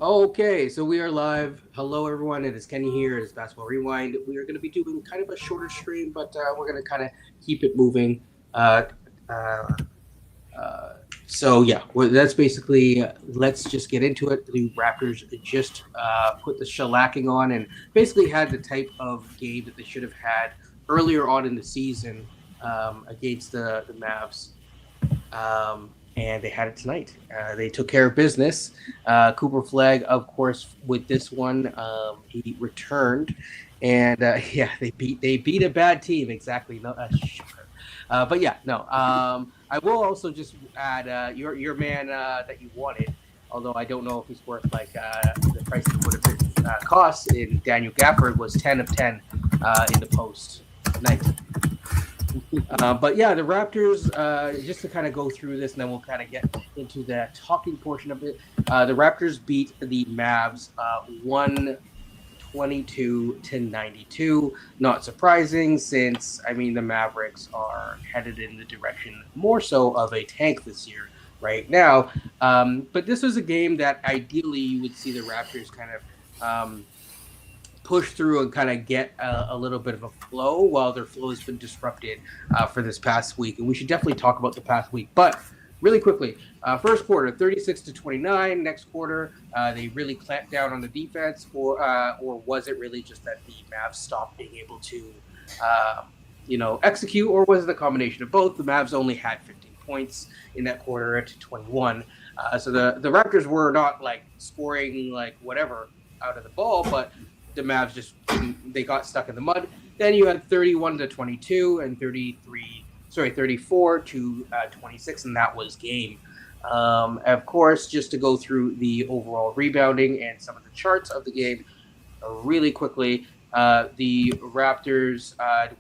Okay, so we are live. Hello, everyone. It is Kenny here. It is Basketball Rewind. We are going to be doing kind of a shorter stream, but we're going to kind of keep it moving. Uh, uh, uh, so yeah, that's basically. Let's just get into it. The Raptors just put the shellacking on, and basically had the type of game that they should have had earlier on in the season against the Mavs. And they had it tonight. They took care of business. Cooper Flag, of course, with this one, he returned, and yeah, they beat a bad team. Exactly, no, shocker. But yeah, no. I will also just add your man that you wanted. Although I don't know if he's worth like the price it would have been cost. In Daniel Gafford was 10 of 10 in the post night. But yeah, the Raptors, just to kind of go through this and then we'll kind of get into the talking portion of it. The Raptors beat the Mavs 122-92. Not surprising since, I mean, the Mavericks are headed in the direction more so of a tank this year right now. But this was a game that ideally you would see the Raptors kind of push through and kind of get a little bit of a flow while their flow has been disrupted for this past week. And we should definitely talk about the past week. But really quickly, first quarter, 36-29. Next quarter, they really clamped down on the defense, or was it really just that the Mavs stopped being able to, execute, or was it a combination of both? The Mavs only had 15 points in that quarter at 21. So the Raptors were not like scoring like whatever out of the ball, but the Mavs just they got stuck in the mud. Then you had 31-22 and 34-26, and that was game. Of course, just to go through the overall rebounding and some of the charts of the game really quickly, the Raptors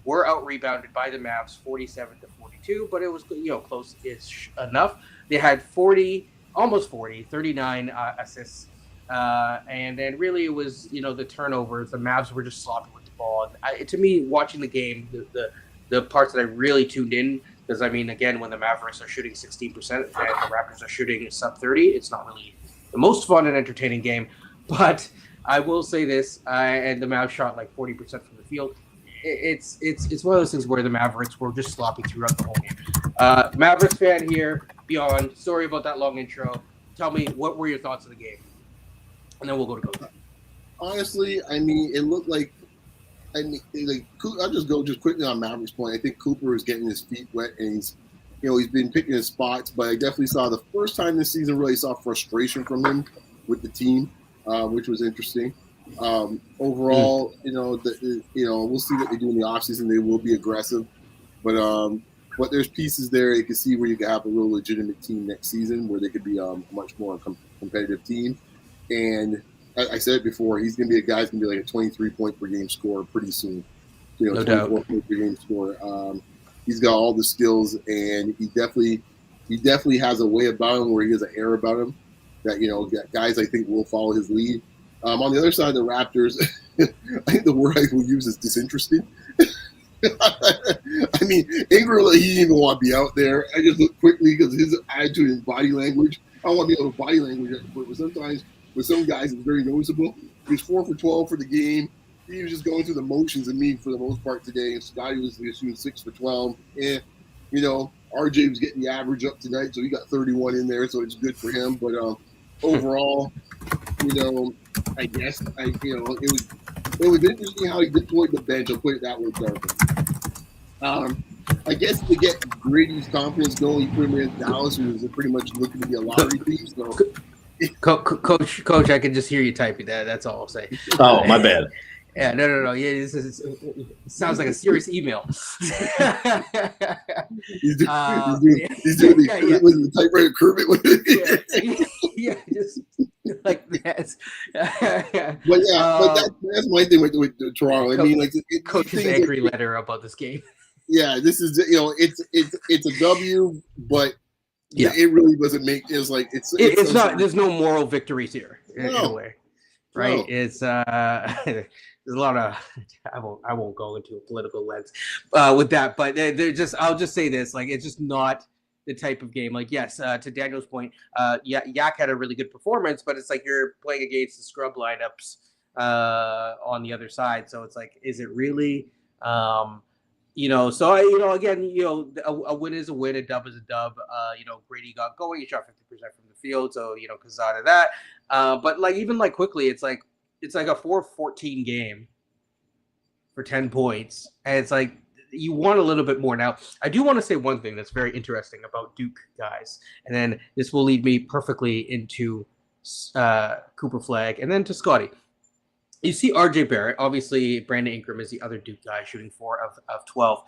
were out rebounded by the Mavs 47-42, but it was close-ish enough. They had 39 assists. And then really it was, the turnovers. The Mavs were just sloppy with the ball. And to me, watching the game, the parts that I really tuned in, because, I mean, again, when the Mavericks are shooting 16% and the Raptors are shooting sub 30, it's not really the most fun and entertaining game. But I will say this, and the Mavs shot like 40% from the field. It's one of those things where the Mavericks were just sloppy throughout the whole game. Mavericks fan here, beyond. Sorry about that long intro. Tell me, what were your thoughts of the game? And then we'll go to coach. Honestly, I mean, it looked like, I'll just go quickly on Maverick's point. I think Cooper is getting his feet wet, and he's been picking his spots. But I definitely saw the first time this season really saw frustration from him with the team, which was interesting. Overall, we'll see what they do in the offseason. They will be aggressive, but there's pieces there you can see where you can have a real legitimate team next season, where they could be a much more competitive team. And I said it before, he's going to be a guy who's going to be like a 23-point per game scorer pretty soon. No doubt. 24-point per game scorer. He's got all the skills, and he definitely has a way about him where he has an air about him that guys I think will follow his lead. On the other side of the Raptors, I think the word I will use is disinterested. I mean, Ingram, he didn't even want to be out there. I just looked quickly because his attitude and body language. I don't want to be able to body language, but sometimes with some guys, it's very noticeable. He was 4 for 12 for the game. He was just going through the motions of me for the most part today. And Scotty was shooting 6 for 12. And, RJ was getting the average up tonight, so he got 31 in there, so it's good for him. But overall, I guess it was interesting how he deployed the bench. I'll put it that way, Darvin. I guess to get Grady's confidence going, he put him in Dallas, who was pretty much looking to be a lottery team. So. Coach, I can just hear you typing that. That's all I'll say. Oh, my bad. Yeah, no. Yeah, it sounds like a serious email. He's doing the typewriter Kermit. Yeah, just like that. But that's my thing with Toronto. I mean, like Coach's angry letter about this game. Yeah, this is it's a W, but yeah, it really doesn't make it's like it's not. There's no moral victories here in a way, right? No. It's there's a lot of I won't go into a political lens with that, but they're just I'll just say this, like, it's just not the type of game. Like, yes, to Daniel's point, Yak had a really good performance, but it's like you're playing against the scrub lineups on the other side. So it's like, is it really? So again, a win is a win, a dub is a dub. Brady got going, he shot 50% from the field, so because out of that. But like even like quickly, it's like a 4-14 game for 10 points, and it's like you want a little bit more. Now, I do want to say one thing that's very interesting about Duke guys, and then this will lead me perfectly into Cooper Flag, and then to Scotty. You see RJ Barrett. Obviously, Brandon Ingram is the other Duke guy shooting 4 of 12.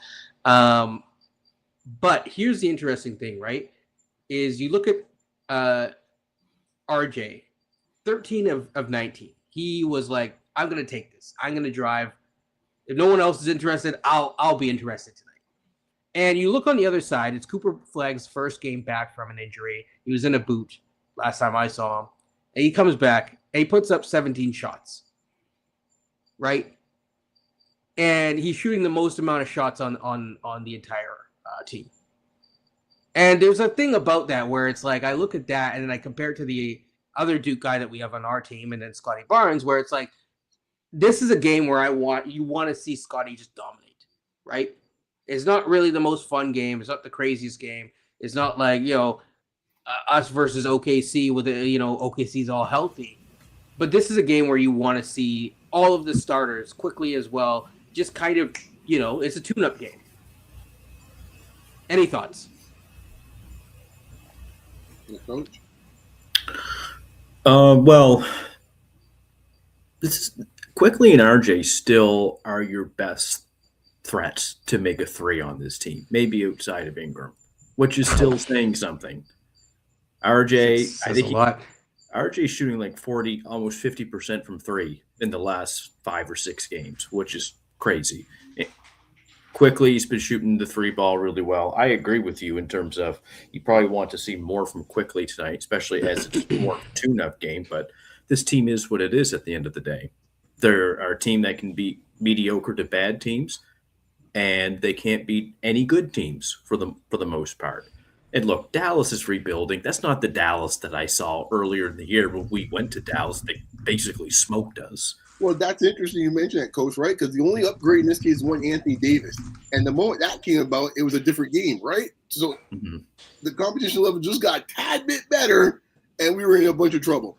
But here's the interesting thing, right? Is you look at RJ, 13 of 19. He was like, I'm going to take this. I'm going to drive. If no one else is interested, I'll be interested tonight. And you look on the other side, it's Cooper Flag's first game back from an injury. He was in a boot last time I saw him. And he comes back and he puts up 17 shots. Right? And he's shooting the most amount of shots on the entire team. And there's a thing about that where it's like, I look at that and then I compare it to the other Duke guy that we have on our team and then Scotty Barnes, where it's like, this is a game where you want to see Scotty just dominate, right? It's not really the most fun game. It's not the craziest game. It's not like, us versus OKC with OKC's all healthy. But this is a game where you want to see all of the starters quickly as well. Just kind of, it's a tune-up game. Any thoughts? Coach? Well, Quickly and RJ still are your best threats to make a 3 on this team, maybe outside of Ingram, which is still saying something. RJ, I think RJ's shooting like 40, almost 50% from 3 in the last 5 or 6 games, which is crazy. Quickly, he's been shooting the 3 ball really well. I agree with you in terms of you probably want to see more from Quickly tonight, especially as it's more of a tune-up game. But this team is what it is at the end of the day. They're a team that can beat mediocre to bad teams, and they can't beat any good teams for the most part. And look, Dallas is rebuilding. That's not the Dallas that I saw earlier in the year when we went to Dallas. They basically smoked us. Well, that's interesting you mentioned that, Coach, right? Because the only upgrade in this case is one Anthony Davis. And the moment that came about, it was a different game, right? So the competition level just got a tad bit better, and we were in a bunch of trouble.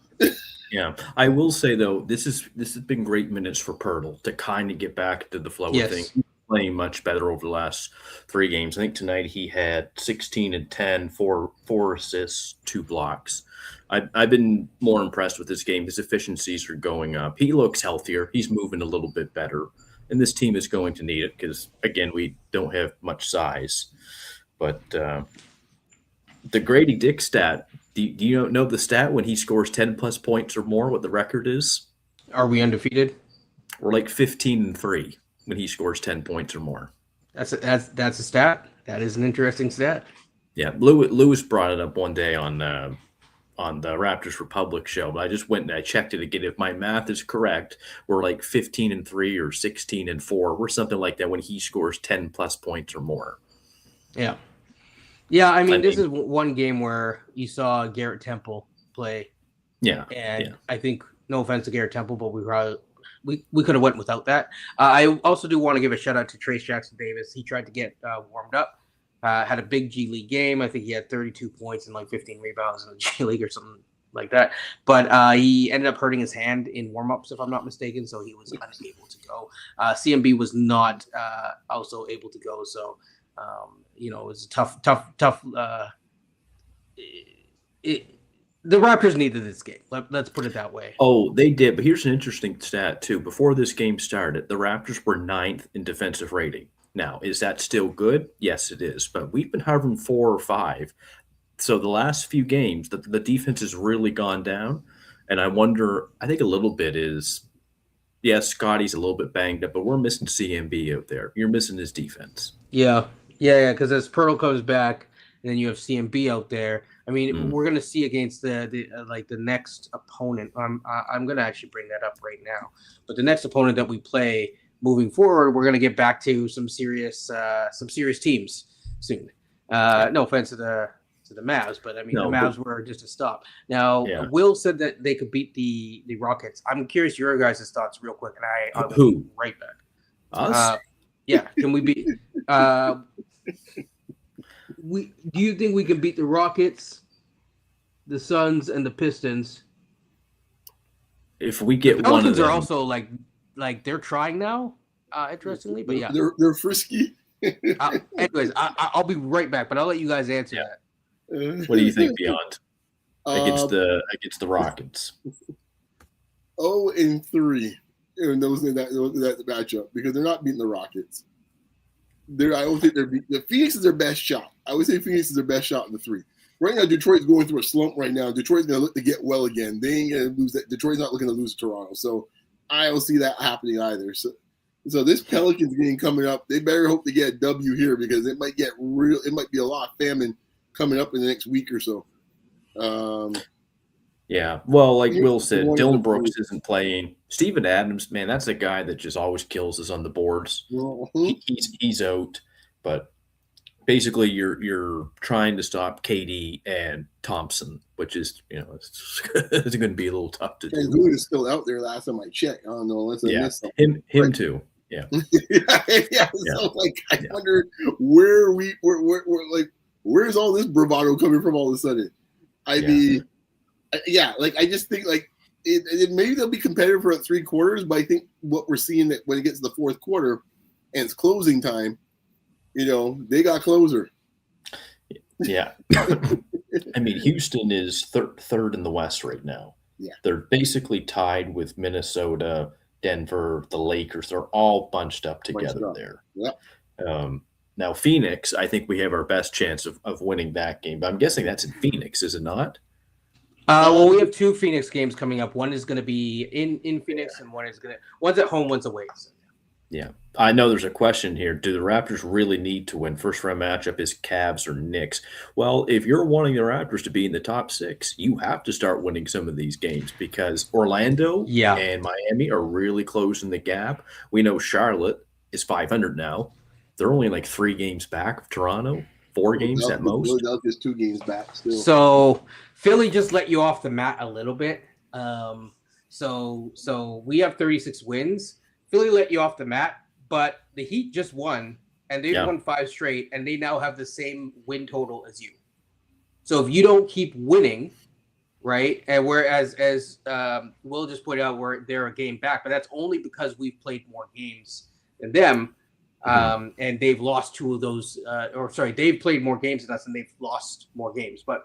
Yeah. I will say, though, this has been great minutes for Pirtle to kind of get back to the flow of things. Playing much better over the last 3 games. I think tonight he had 16 and 10, 4 assists, 2 blocks. I've been more impressed with this game. His efficiencies are going up. He looks healthier. He's moving a little bit better. And this team is going to need it because, again, we don't have much size. But the Grady Dick stat, do you know the stat when he scores 10-plus points or more, what the record is? Are we undefeated? We're like 15-3. When he scores 10 points or more. That's a stat. That is an interesting stat. Yeah, Lewis brought it up one day on the Raptors Republic show, but I just went and I checked it again. If my math is correct, we're like 15-3 or 16-4. We're something like that when he scores 10-plus points or more. Yeah. I mean, this is one game where you saw Garrett Temple play. Yeah. And I think, no offense to Garrett Temple, but we could have went without that. I also do want to give a shout out to Trace Jackson Davis. He tried to get warmed up, had a big G League game. I think he had 32 points and like 15 rebounds in the G League or something like that. But he ended up hurting his hand in warm-ups, if I'm not mistaken, so he was unable to go. CMB was not also able to go, so it was a tough. The Raptors needed this game. Let's put it that way. Oh, they did. But here's an interesting stat, too. Before this game started, the Raptors were 9th in defensive rating. Now, is that still good? Yes, it is. But we've been having 4 or 5. So the last few games, the defense has really gone down. And I think a little bit is, yes, Scotty's a little bit banged up, but we're missing CMB out there. You're missing his defense. Yeah, because as Pirtle comes back, and then you have CMB out there. I mean, we're going to see against the next opponent. I'm going to actually bring that up right now. But the next opponent that we play moving forward, we're going to get back to some serious teams soon. No offense to the to the Mavs, but I mean No, the Mavs were just a stop. Now Yeah. Will said that they could beat the Rockets. I'm curious your guys' thoughts real quick, and I will Who? be right back. Us? Yeah, can we beat? Do you think we can beat the Rockets, the Suns, and the Pistons? If we get The one of Pelicans them, are also like they're trying now. Interestingly, but yeah. They're frisky. Anyways, I'll be right back, but I'll let you guys answer Yeah. that. what do you think, Beyond? Against the Rockets. 0-3 in that matchup because they're not beating the Rockets. I don't think they're beating. The Phoenix is their best shot. I would say Phoenix is their best shot in the 3. Right now, Detroit's going through a slump right now. Detroit's going to look to get well again. They ain't going to lose that. Detroit's not looking to lose to Toronto. So I don't see that happening either. So this Pelicans game coming up, they better hope to get a W here because it might get real. It might be a lot of famine coming up in the next week or so. Yeah. Well, like Will said, one of Dylan the Brooks three. isn't playing. Steven Adams, man, that's a guy that just always kills us on the boards. He's out, but basically you're trying to stop KD and Thompson, which is it's going to be a little tough to And do. Good is still out there. Last time I checked, I don't know unless I missed something. Him too. Yeah. yeah. So I wonder where's all this bravado coming from all of a sudden? I mean, I just think it maybe they'll be competitive for 3 quarters, but I think what we're seeing that when it gets to the 4th quarter and it's closing time, they got closer. Yeah. I mean, Houston is third in the West right now. Yeah. They're basically tied with Minnesota, Denver, the Lakers. They're all bunched up together there. Yeah. Now, Phoenix, I think we have our best chance of winning that game. But I'm guessing that's in Phoenix, is it not? Well, we have 2 Phoenix games coming up. One is going to be in Phoenix, and one's at home, one's away. So. Yeah. I know there's a question here. Do the Raptors really need to win? First round matchup is Cavs or Knicks. Well, if you're wanting the Raptors to be in the top 6, you have to start winning some of these games because Orlando and Miami are really closing the gap. We know Charlotte is 500 now. They're only like 3 games back of Toronto, 4 games at most. Philadelphia's 2 games back still. So Philly just let you off the mat a little bit. So we have 36 wins. Philly let you off the mat, but the Heat just won, and they've won 5 straight, and they now have the same win total as you. So if you don't keep winning, right, and whereas as Will just pointed out, they're a game back, but that's only because we've played more games than them, and they've lost 2 of those. They've played more games than us, and they've lost more games. But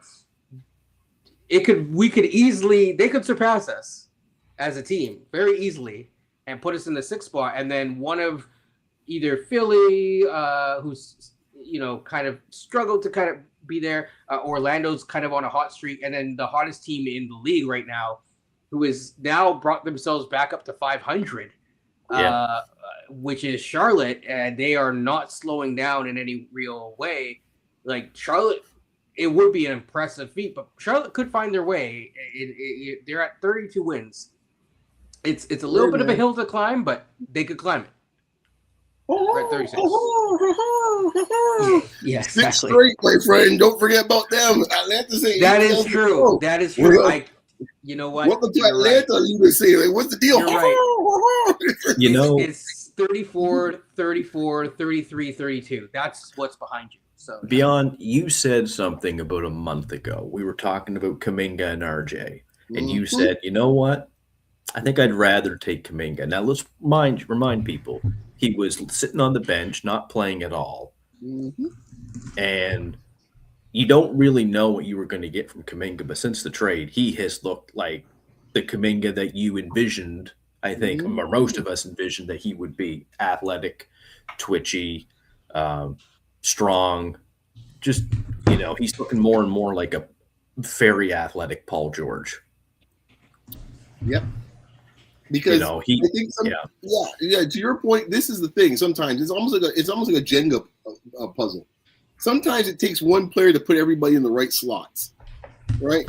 they could surpass us as a team very easily and put us in the 6th spot, and then one of either Philly, who's kind of struggled to kind of be there, Orlando's kind of on a hot streak, and then the hottest team in the league right now, who has now brought themselves back up to 500, which is Charlotte, and they are not slowing down in any real way. Like Charlotte, it would be an impressive feat, but Charlotte could find their way. They're at 32 wins. It's a little bit of a hill to climb, but they could climb it. We're at 36. Yeah, exactly. 6 straight, my friend. Don't forget about them. Atlanta saying that is true. That is true. You know what? Welcome to Atlanta. Right. You would say, what's the deal? You're right. It's 34, 34, 33, 32. That's what's behind you. So Beyond, you said something about a month ago. We were talking about Kuminga and RJ, and you said, you know what? I think I'd rather take Kuminga. Now let's remind people he was sitting on the bench, not playing at all, and you don't really know what you were going to get from Kuminga. But since the trade, he has looked like the Kuminga that you envisioned. I think or most of us envisioned that he would be: athletic, twitchy, strong. Just he's looking more and more like a very athletic Paul George. Yep. Because I think to your point, this is the thing. Sometimes it's almost like a Jenga puzzle. Sometimes it takes one player to put everybody in the right slots, right?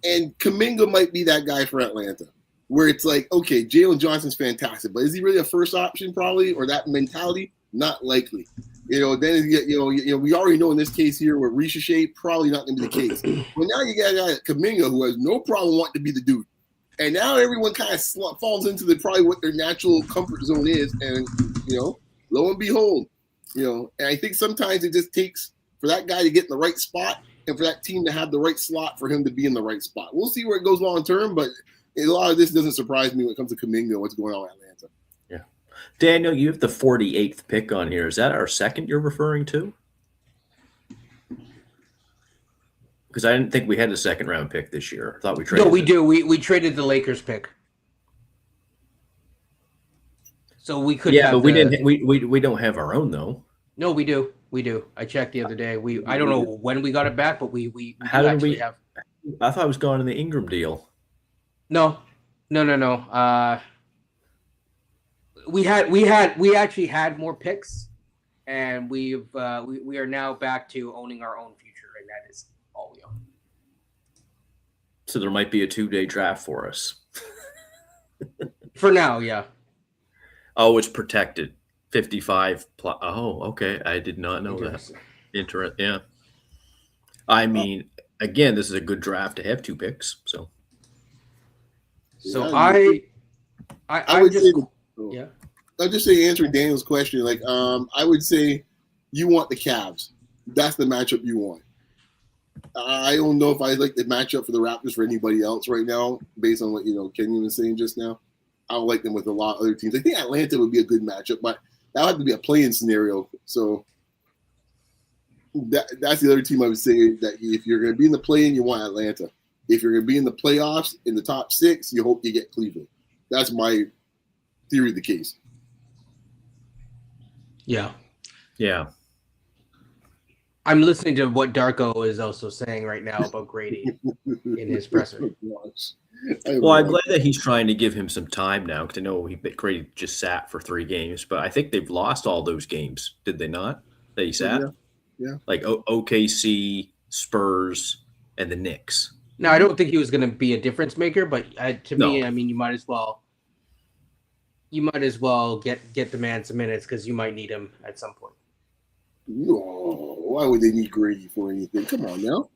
And Kuminga might be that guy for Atlanta, where it's like, okay, Jalen Johnson's fantastic, but is he really a first option probably, or that mentality? Not likely. Then we already know in this case here with Richer, probably not going to be the case. Well, now you got a guy like Kuminga who has no problem wanting to be the dude, and now everyone kind of falls into probably what their natural comfort zone is, and lo and behold, and I think sometimes it just takes for that guy to get in the right spot and for that team to have the right slot for him to be in the right spot. We'll see where it goes long term, but a lot of this doesn't surprise me when it comes to Kuminga, what's going on in Atlanta. Yeah. Daniel, you have the 48th pick on here. Is that our second you're referring to? Because I didn't think we had a second round pick this year. I thought we traded. No, we do. We traded the Lakers pick. So we could. Yeah, but we didn't. We don't have our own though. No, we do. We do. I checked the other day. I don't know when we got it back, but we How did we have? I thought it was gone in the Ingram deal. No. We actually had more picks, and we are now back to owning our own future, and that is all we own. So there might be a 2-day draft for us. For now, yeah. Oh, it's protected. 55 plus. Oh, okay. I did not know that. Interesting. Yeah. I mean, again, this is a good draft to have 2 picks. So I would just yeah. I'll just say answering Daniel's question. Like, I would say you want the Cavs. That's the matchup you want. I don't know if I like the matchup for the Raptors for anybody else right now, based on what Kenyon was saying just now. I don't like them with a lot of other teams. I think Atlanta would be a good matchup, but that would have to be a play-in scenario. So that's the other team I would say that if you're going to be in the play-in, you want Atlanta. If you're going to be in the playoffs in the top 6, you hope you get Cleveland. That's my theory of the case. Yeah. Yeah. I'm listening to what Darko is also saying right now about Grady in his presser. Well, I'm glad that he's trying to give him some time now, because I know Grady just sat for 3 games, but I think they've lost all those games, did they not? That he sat? Yeah. Like OKC, Spurs, and the Knicks. Now, I don't think he was going to be a difference maker, but to me, I mean, you might as well get the man some minutes because you might need him at some point. No, why would they need Grady for anything? Come on now.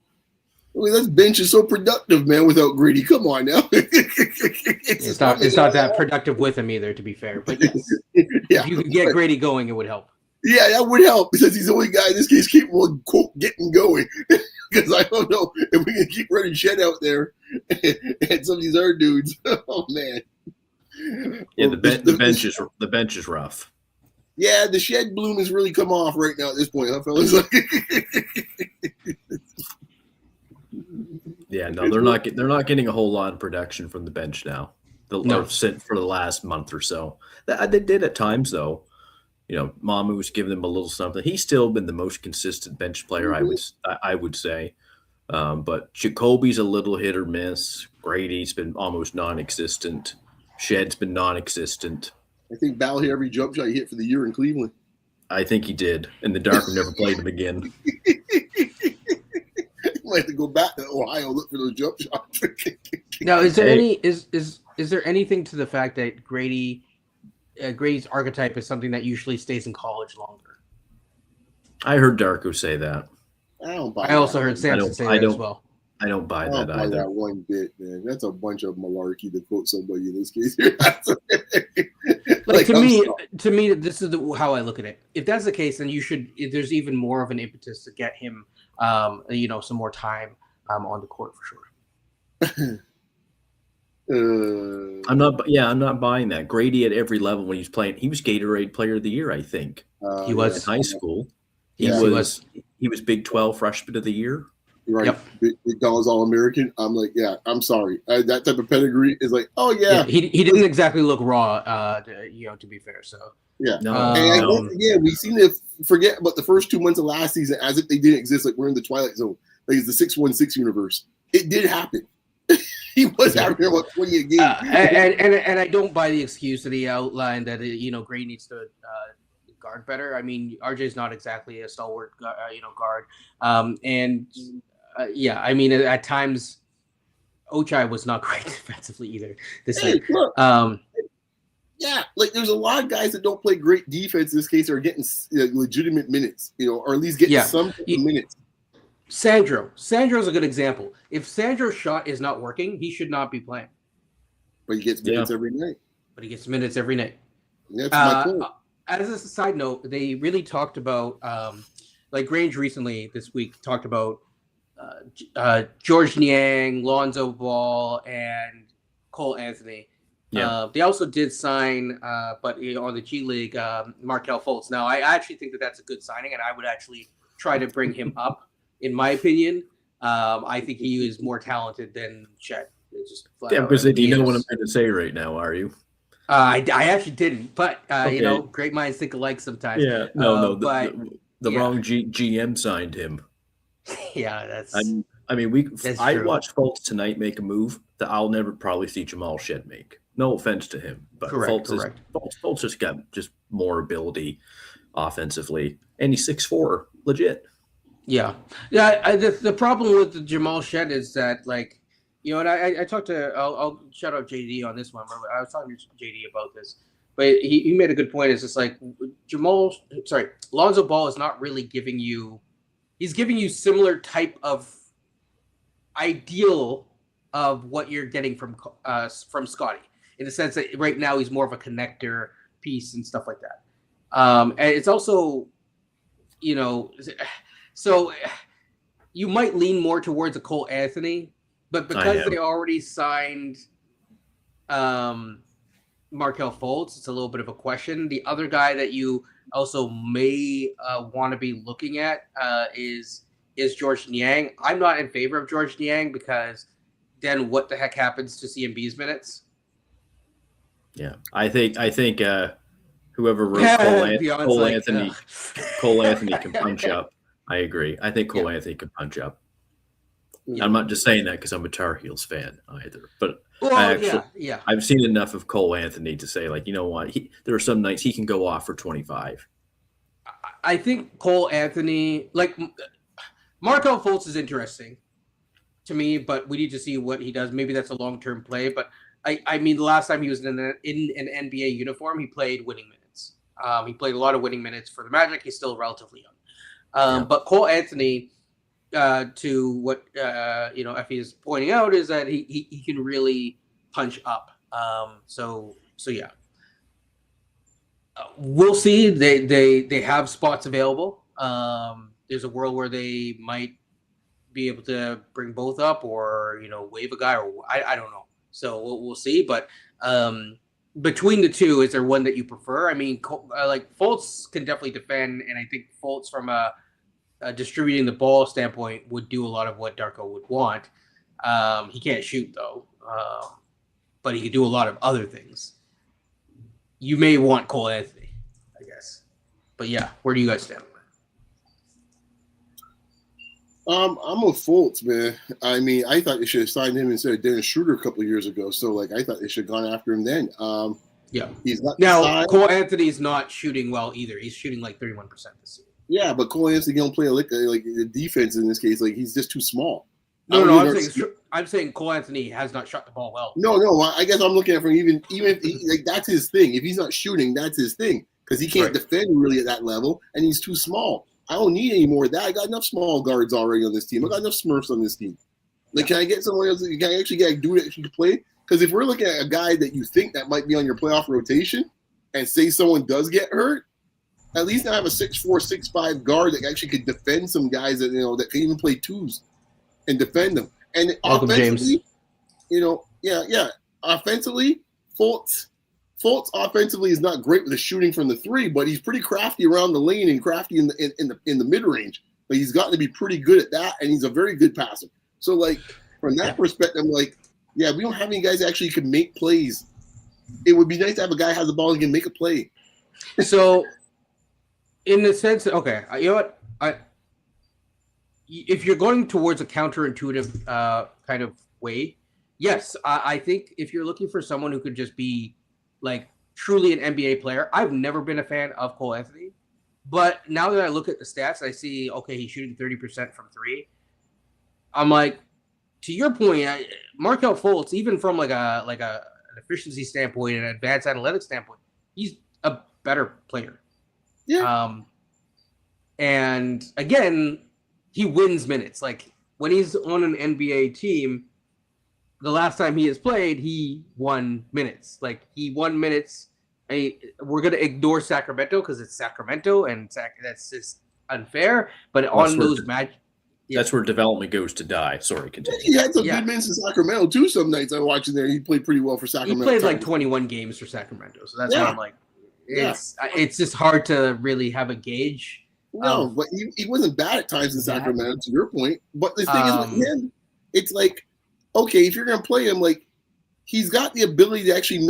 I mean, that bench is so productive, man, without Grady. Come on now. It's not that productive with him either, to be fair. But yes, if you could get Grady going, it would help. Yeah, that would help because he's the only guy in this case capable of, quote, getting going. Because I don't know if we can keep running Shed out there and some of these other dudes. Oh, man. Yeah, the bench is rough. Yeah, the Shed bloom has really come off right now at this point, huh, fellas? Yeah, no, they're not getting a whole lot of production from the bench now. For the last month or so. They did at times though. Mamu was giving them a little something. He's still been the most consistent bench player, I would say. But Jacoby's a little hit or miss. Grady's been almost non-existent. Shed's been non-existent. I think Ball hit every jump shot he hit for the year in Cleveland. I think he did. And the Dark never played him again. Might have to go back to Ohio look for those jump shots. Now, is there is there anything to the fact that Grady's archetype is something that usually stays in college longer? I heard Darko say that. I also heard Samson say that as well. I don't buy that either. That one bit, man. That's a bunch of malarkey to quote somebody in this case. To me, this is how I look at it. If that's the case, then there's even more of an impetus to get him, some more time on the court for sure. I'm not buying that. Grady at every level when he's playing, he was Gatorade Player of the Year, I think. He was in high school. He was Big 12 Freshman of the Year. Right, yep. Big Dollars All-American. I'm like, yeah, I'm sorry. That type of pedigree is like, oh yeah. He didn't exactly look raw, to be fair. So yeah, and we seem to forget about the first 2 months of last season as if they didn't exist. Like we're in the Twilight Zone. Like it's the 616 universe. It did happen. He was averaging about 20 a game. And I don't buy the excuse that he outlined that Gray needs to guard better. I mean, RJ's not exactly a stalwart, guard. I mean, at times, Ochai was not great defensively either this year. Look, Yeah, like there's a lot of guys that don't play great defense in this case are getting legitimate minutes, or at least getting Yeah. some minutes. Sandro's a good example. If Sandro's shot is not working, he should not be playing. But he gets minutes every night. But he gets minutes every night. That's my point. As a side note, they really talked about, like Grange recently this week talked about George Niang, Lonzo Ball, and Cole Anthony. Yeah. They also did sign, but on the G League, Markelle Fultz. Now, I actually think that that's a good signing, and I would actually try to bring him up, in my opinion. I think he is more talented than Chet. Because do you know what I'm going to say right now, are you? I actually didn't, but okay. Great minds think alike sometimes. Yeah, no, the wrong GM signed him. Yeah, that's. I watched Fultz tonight make a move that I'll never probably see Jamal Shed make. No offense to him, but Fultz just got more ability offensively, and he's 6'4", legit. Yeah. The problem with the Jamal Shed is that, like, and I talked to I'll shout out JD on this one. I was talking to JD about this, but he made a good point. It's just like Lonzo Ball is not really giving you. He's giving you similar type of ideal of what you're getting from Scotty, in the sense that right now he's more of a connector piece and stuff like that. And it's also, so you might lean more towards a Cole Anthony, but because they already signed Markelle Fultz, it's a little bit of a question. The other guy that you also may want to be looking at is George Niang. I'm not in favor of George Niang because then what the heck happens to CMB's minutes? Yeah, I think whoever wrote Cole Anthony can punch up. I agree. I think Cole Anthony can punch up. Yeah. I'm not just saying that because I'm a Tar Heels fan either, but I've seen enough of Cole Anthony to say, like, you know what? There are some nights he can go off for 25. I think Cole Anthony, like Markelle Fultz, is interesting to me, but we need to see what he does. Maybe that's a long-term play, but I mean, the last time he was in an NBA uniform, he played winning minutes. He played a lot of winning minutes for the Magic. He's still relatively young. But Cole Anthony, to what Effie is pointing out, is that he can really punch up. So yeah, we'll see. They have spots available. There's a world where they might be able to bring both up, or waive a guy, or I don't know. So we'll see. But between the two, is there one that you prefer? I mean, like Fultz can definitely defend, and I think Fultz from a distributing the ball standpoint would do a lot of what Darko would want. He can't shoot though, but he could do a lot of other things. You may want Cole Anthony, I guess. But yeah, where do you guys stand on that? I'm with Fultz, man. I mean, I thought they should have signed him instead of Dennis Schroeder a couple of years ago. So, like, I thought they should have gone after him then. Yeah. He's not now. Cole Anthony's not shooting well either. He's shooting like 31% this year. Yeah, but Cole Anthony don't play like the defense in this case. Like, he's just too small. No. I'm saying Cole Anthony has not shot the ball well. No. I guess I'm looking at it from even if like that's his thing. If he's not shooting, that's his thing because he can't defend really at that level, and he's too small. I don't need any more of that. I got enough small guards already on this team. I got enough Smurfs on this team. Like, can I get someone else? Can I actually get a dude that actually can play? Because if we're looking at a guy that you think that might be on your playoff rotation, and say someone does get hurt, at least now have a 6'4", 6'5" guard that actually could defend some guys that that can even play twos and defend them. And offensively, offensively, Fultz offensively is not great with the shooting from the three, but he's pretty crafty around the lane and crafty in the mid range. But he's gotten to be pretty good at that, and he's a very good passer. So, like, from that perspective, I'm like, yeah, we don't have any guys that actually can make plays. It would be nice to have a guy who has the ball and can make a play. So, in the sense, okay, you know what? If you're going towards a counterintuitive kind of way, yes, I think if you're looking for someone who could just be like truly an NBA player, I've never been a fan of Cole Anthony, but now that I look at the stats, I see he's shooting 30% from three. I'm like, to your point, Markelle Fultz, even from like an efficiency standpoint and an advanced analytics standpoint, he's a better player. Yeah. And again, he wins minutes. Like when he's on an NBA team, the last time he has played, he won minutes. Like he won minutes. We're gonna ignore Sacramento because it's Sacramento, and that's just unfair. But on those matches, that's where development goes to die. Sorry, continue. He had some good minutes in Sacramento too. Some nights I watched him there. He played pretty well for Sacramento. He played like 21 games for Sacramento, so that's why I'm like, it's just hard to really have a gauge. No, but he wasn't bad at times in Sacramento, to your point. But the thing is with him, it's like, okay, if you're going to play him, like, he's got the ability to actually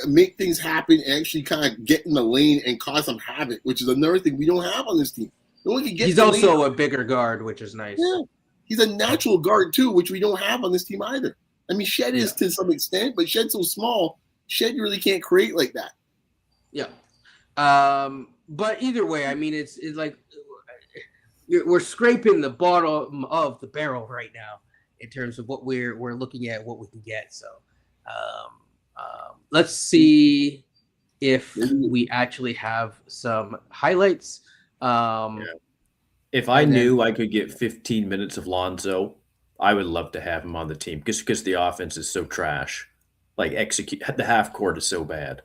make things happen and actually kind of get in the lane and cause some havoc, which is another thing we don't have on this team. No one can get. He's also a bigger guard, which is nice. Yeah. He's a natural guard, too, which we don't have on this team either. I mean, Shed is to some extent, but Shed's so small, Shed really can't create like that. Yeah. But either way, I mean, it's like we're scraping the bottom of the barrel right now in terms of what we're looking at, what we can get. So let's see if we actually have some highlights. If I knew I could get 15 minutes of Lonzo, I would love to have him on the team because the offense is so trash. Like the half court is so bad.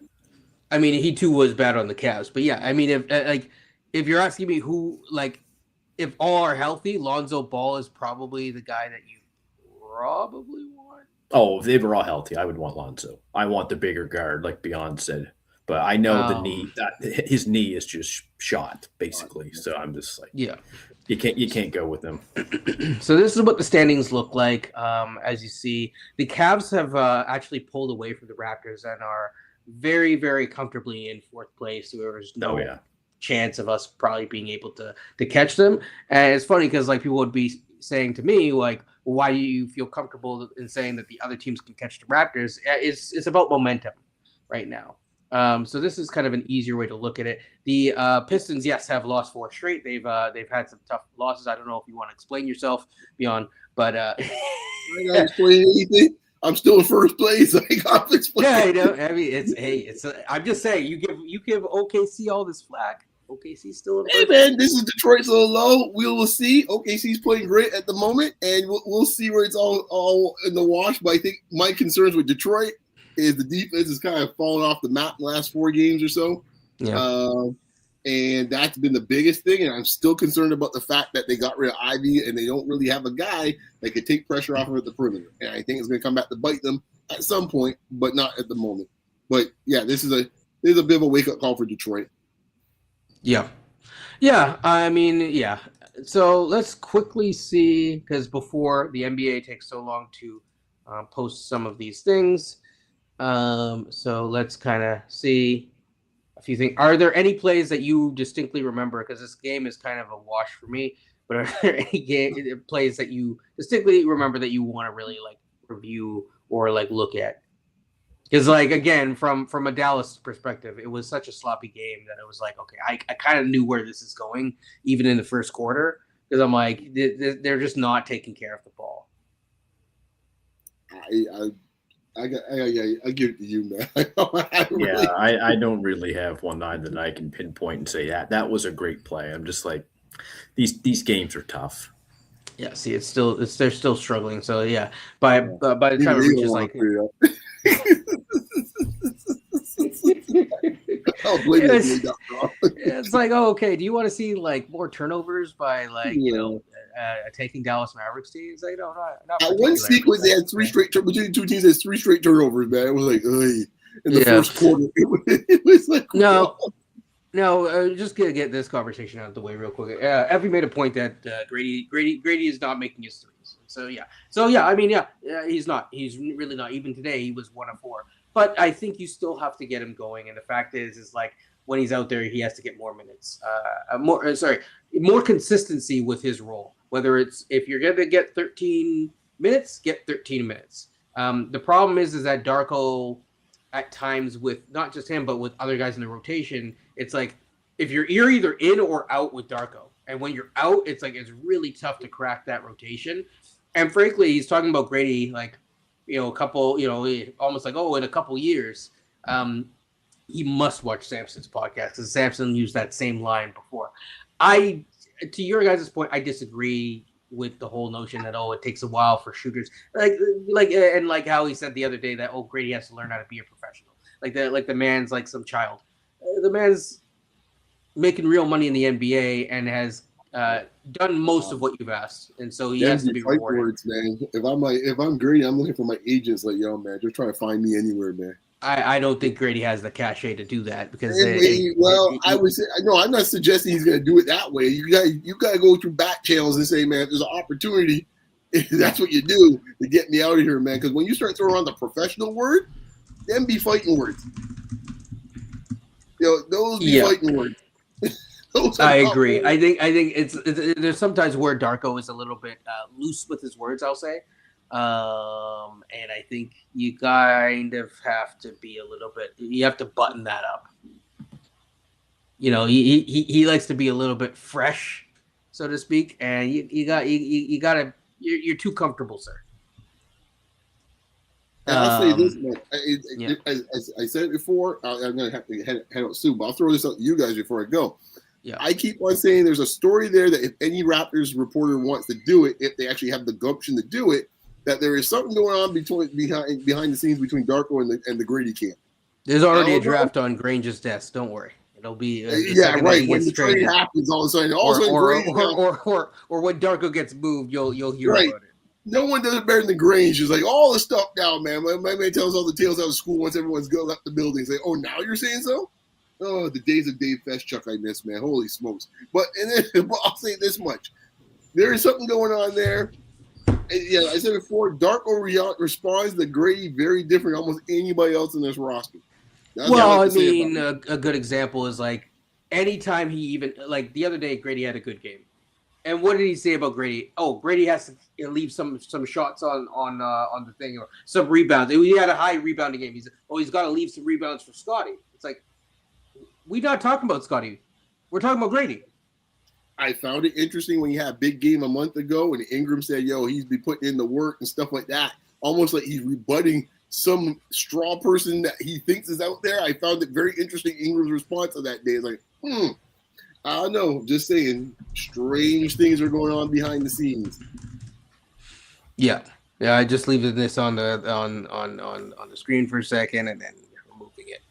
I mean, he too was bad on the Cavs, but yeah, I mean, if you're asking me who, like, if all are healthy, Lonzo Ball is probably the guy that you probably want. Oh, if they were all healthy, I would want Lonzo. I want the bigger guard, like Beyond said, but I know his knee is just shot basically. So I'm just like, you can't go with him. So this is what the standings look like. As you see, the Cavs have actually pulled away from the Raptors and are very, very comfortably in fourth place. There's no chance of us probably being able to catch them. And it's funny because like people would be saying to me, like, well, why do you feel comfortable in saying that the other teams can catch the Raptors? It's about momentum right now. So this is kind of an easier way to look at it. The Pistons, yes, have lost 4 straight. They've had some tough losses. I don't know if you want to explain yourself, Beyond, but I don't explain anything. I'm still in first place. I got to explain. Yeah, I know. I mean, I'm just saying, you give OKC all this flack. OKC's still in first. Hey man, this is Detroit's a little low. We will see. OKC's playing great at the moment, and we'll see where it's all in the wash. But I think my concerns with Detroit is the defense is kind of fallen off the map in the last 4 games or so. Yeah. And that's been the biggest thing. And I'm still concerned about the fact that they got rid of Ivy and they don't really have a guy that could take pressure off of at the perimeter. And I think it's going to come back to bite them at some point, but not at the moment. But yeah, this is a bit of a wake-up call for Detroit. Yeah. Yeah. I mean, yeah. So let's quickly see, because before the NBA takes so long to post some of these things. So let's kind of see a few things. Are there any plays that you distinctly remember? Because this game is kind of a wash for me. But are there any plays that you distinctly remember that you want to really like review or like look at? Because like again, from a Dallas perspective, it was such a sloppy game that it was like, okay, I kind of knew where this is going, even in the first quarter. Because I'm like, they're just not taking care of the ball. I give it to you, man. I don't really have one that I can pinpoint and say, yeah, that was a great play. I'm just like, these games are tough. Yeah, see, they're still struggling. So yeah, by the time it reaches like, it's like, oh, okay. Do you want to see like more turnovers by like taking Dallas Mavericks teams? Like, no, not at one sequence they had 3 straight between 2 teams. There's 3 straight turnovers, man. It was like, in the first quarter, it was like, no. Just gonna get this conversation out of the way real quick. Effie made a point that Grady is not making his threes. So yeah. I mean, he's not. He's really not. Even today, he was 1 of 4. But I think you still have to get him going. And the fact is like when he's out there, he has to get more minutes, more consistency with his role. Whether it's if you're going to get 13 minutes, get 13 minutes. The problem is that Darko at times with not just him, but with other guys in the rotation, it's like if you're either in or out with Darko. And when you're out, it's like it's really tough to crack that rotation. And frankly, he's talking about Grady like a couple, almost like, in a couple years, he must watch Samson's podcast because Samson used that same line before. To your guys' point, I disagree with the whole notion that it takes a while for shooters, like how he said the other day that Grady has to learn how to be a professional, like the man's like some child. The man's making real money in the NBA and has done most of what you've asked, and so he has to be rewarded. Words, man. If I'm Grady, I'm looking for my agents. Like, yo, man, just trying to find me anywhere, man. I don't think Grady has the cachet to do that because I would say no. I'm not suggesting he's going to do it that way. You got to go through back channels and say, man, if there's an opportunity, that's what you do to get me out of here, man. Because when you start throwing around the professional word, them be fighting words. Those be fighting words. I agree. I think it's there's sometimes where Darko is a little bit loose with his words, I'll say. And I think you kind of have to be a little bit. You have to button that up. He likes to be a little bit fresh, so to speak, and you gotta. You're too comfortable, sir. I'll say this, man. I said it before. I'm gonna have to head out soon, but I'll throw this out to you guys before I go. Yeah. I keep on saying there's a story there that if any Raptors reporter wants to do it, if they actually have the gumption to do it, that there is something going on behind the scenes between Darko and the Grady camp. There's already a draft on Grange's desk. Don't worry, it'll be right when the trade happens. All of a sudden, or when Darko gets moved, you'll hear about it. No one does it better than Grange. It's like all the stuff now, man. My man tells all the tales out of school once everyone's left the building. Say, oh, now you're saying so? Oh, the days of Dave Feschuk I miss, man. Holy smokes. But I'll say this much. There is something going on there. And I said before, Darko responds to Grady very different than almost anybody else in this roster. A good example is like anytime he even like the other day, Grady had a good game. And what did he say about Grady? Oh, Grady has to leave some shots on the thing or some rebounds. He had a high rebounding game. He's got to leave some rebounds for Scotty. It's like, we're not talking about Scotty. We're talking about Grady. I found it interesting when he had a big game a month ago and Ingram said, he's been putting in the work and stuff like that. Almost like he's rebutting some straw person that he thinks is out there. I found it very interesting, Ingram's response to that day. It's like, I don't know. Just saying, strange things are going on behind the scenes. Yeah. I just leave this on the screen for a second and then we're moving it.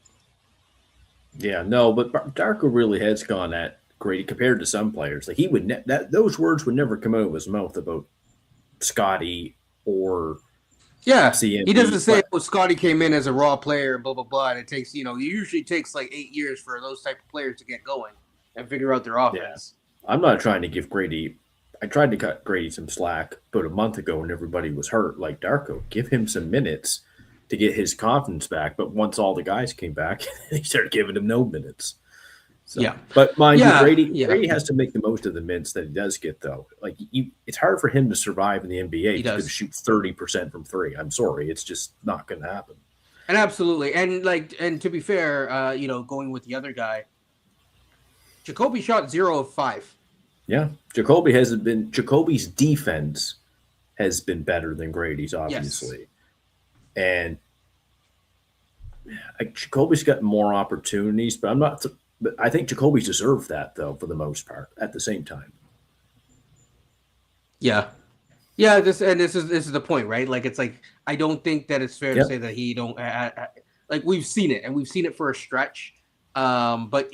Yeah, no, but Darko really has gone at Grady compared to some players. Like he would those words would never come out of his mouth about Scotty or CMP. He doesn't say Scotty came in as a raw player, blah blah blah. And it takes it usually takes like 8 years for those type of players to get going and figure out their offense. Yeah. I'm not trying to give Grady. I tried to cut Grady some slack about a month ago when everybody was hurt. Like Darko, give him some minutes to get his confidence back. But once all the guys came back, they started giving him no minutes. So, but mind you, Grady has to make the most of the minutes that he does get, though. Like it's hard for him to survive in the NBA. He's going to shoot 30% from three. I'm sorry, it's just not going to happen. And absolutely, and to be fair, going with the other guy, Jacoby shot 0 of 5. Yeah, Jacoby's defense has been better than Grady's, obviously, and Jacoby's got more opportunities, but But I think Jacoby's deserved that, though, for the most part. At the same time, this is the point, right? Like it's like I don't think that it's fair to say that he don't like we've seen it and we've seen it for a stretch. But